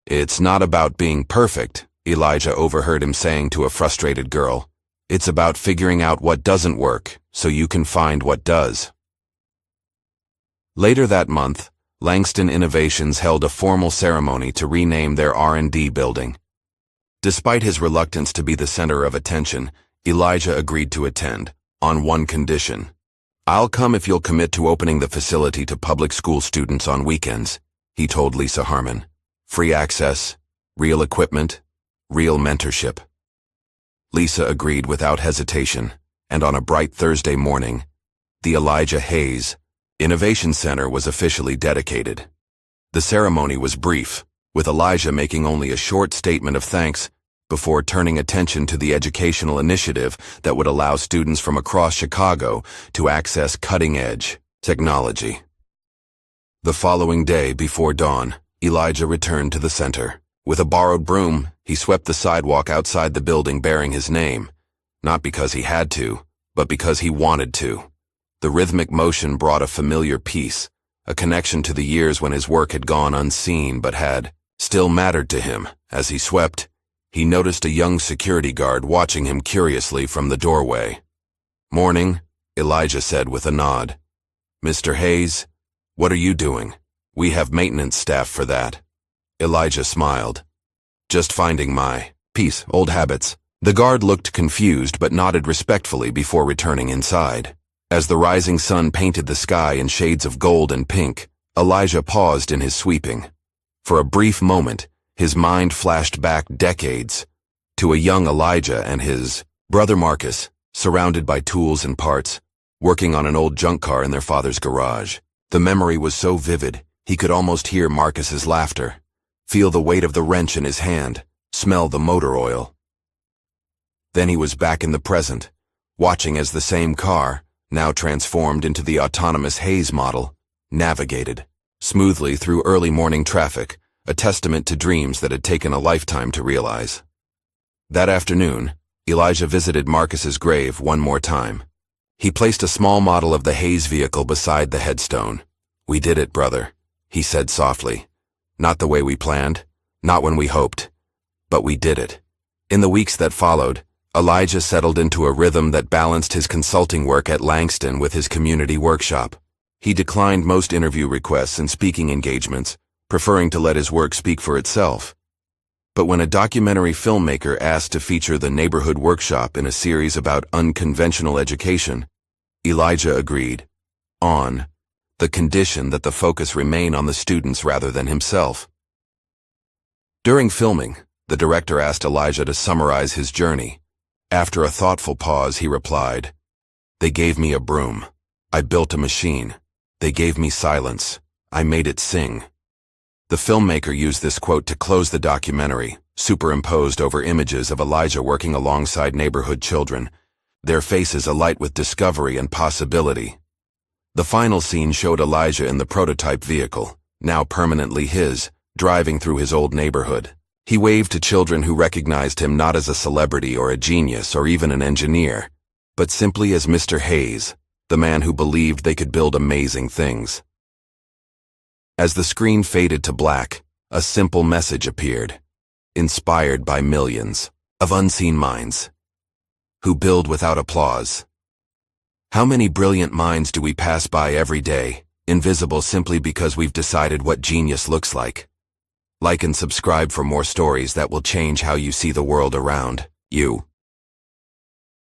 Speaker 1: It's not about being perfect, Elijah overheard him saying to a frustrated girl. It's about figuring out what doesn't work, so you can find what does. Later that month, Langston Innovations held a formal ceremony to rename their R&D building. Despite his reluctance to be the center of attention, Elijah agreed to attend, on one condition. I'll come if you'll commit to opening the facility to public school students on weekends, he told Lisa Harmon. Free access, real equipment, real mentorship. Lisa agreed without hesitation, and on a bright Thursday morning, the Elijah Hayes Innovation Center was officially dedicated. The ceremony was brief, with Elijah making only a short statement of thanks before turning attention to the educational initiative that would allow students from across Chicago to access cutting-edge technology. The following day, before dawn, Elijah returned to the center. With a borrowed broom, he swept the sidewalk outside the building bearing his name, not because he had to, but because he wanted to. The rhythmic motion brought a familiar peace, a connection to the years when his work had gone unseen but had still mattered to him. As he swept, he noticed a young security guard watching him curiously from the doorway. Morning, Elijah said with a nod. Mr. Hayes, what are you doing? We have maintenance staff for that. Elijah smiled. Just finding my peace, old habits. The guard looked confused but nodded respectfully before returning inside. As the rising sun painted the sky in shades of gold and pink, Elijah paused in his sweeping. For a brief moment, his mind flashed back decades to a young Elijah and his brother Marcus, surrounded by tools and parts, working on an old junk car in their father's garage. The memory was so vivid, he could almost hear Marcus's laughter, feel the weight of the wrench in his hand, smell the motor oil. Then he was back in the present, watching as the same car, now transformed into the autonomous Hayes model, navigated smoothly through early morning traffic, a testament to dreams that had taken a lifetime to realize. That afternoon, Elijah visited Marcus's grave one more time. He placed a small model of the Hayes vehicle beside the headstone. We did it, brother, he said softly. Not the way we planned, not when we hoped, but we did it. In the weeks that followed, Elijah settled into a rhythm that balanced his consulting work at Langston with his community workshop. He declined most interview requests and speaking engagements, preferring to let his work speak for itself. But when a documentary filmmaker asked to feature the neighborhood workshop in a series about unconventional education, Elijah agreed, on the condition that the focus remain on the students rather than himself. During filming, the director asked Elijah to summarize his journey, After a thoughtful pause, he replied, "They gave me a broom. I built a machine. They gave me silence. I made it sing." The filmmaker used this quote to close the documentary, superimposed over images of Elijah working alongside neighborhood children, their faces alight with discovery and possibility. The final scene showed Elijah in the prototype vehicle, now permanently his, driving through his old neighborhood. He waved to children who recognized him not as a celebrity or a genius or even an engineer, but simply as Mr. Hayes, the man who believed they could build amazing things. As the screen faded to black, a simple message appeared, inspired by millions of unseen minds who build without applause. How many brilliant minds do we pass by every day, invisible simply because we've decided what genius looks like? Like and subscribe for more stories that will change how you see the world around you.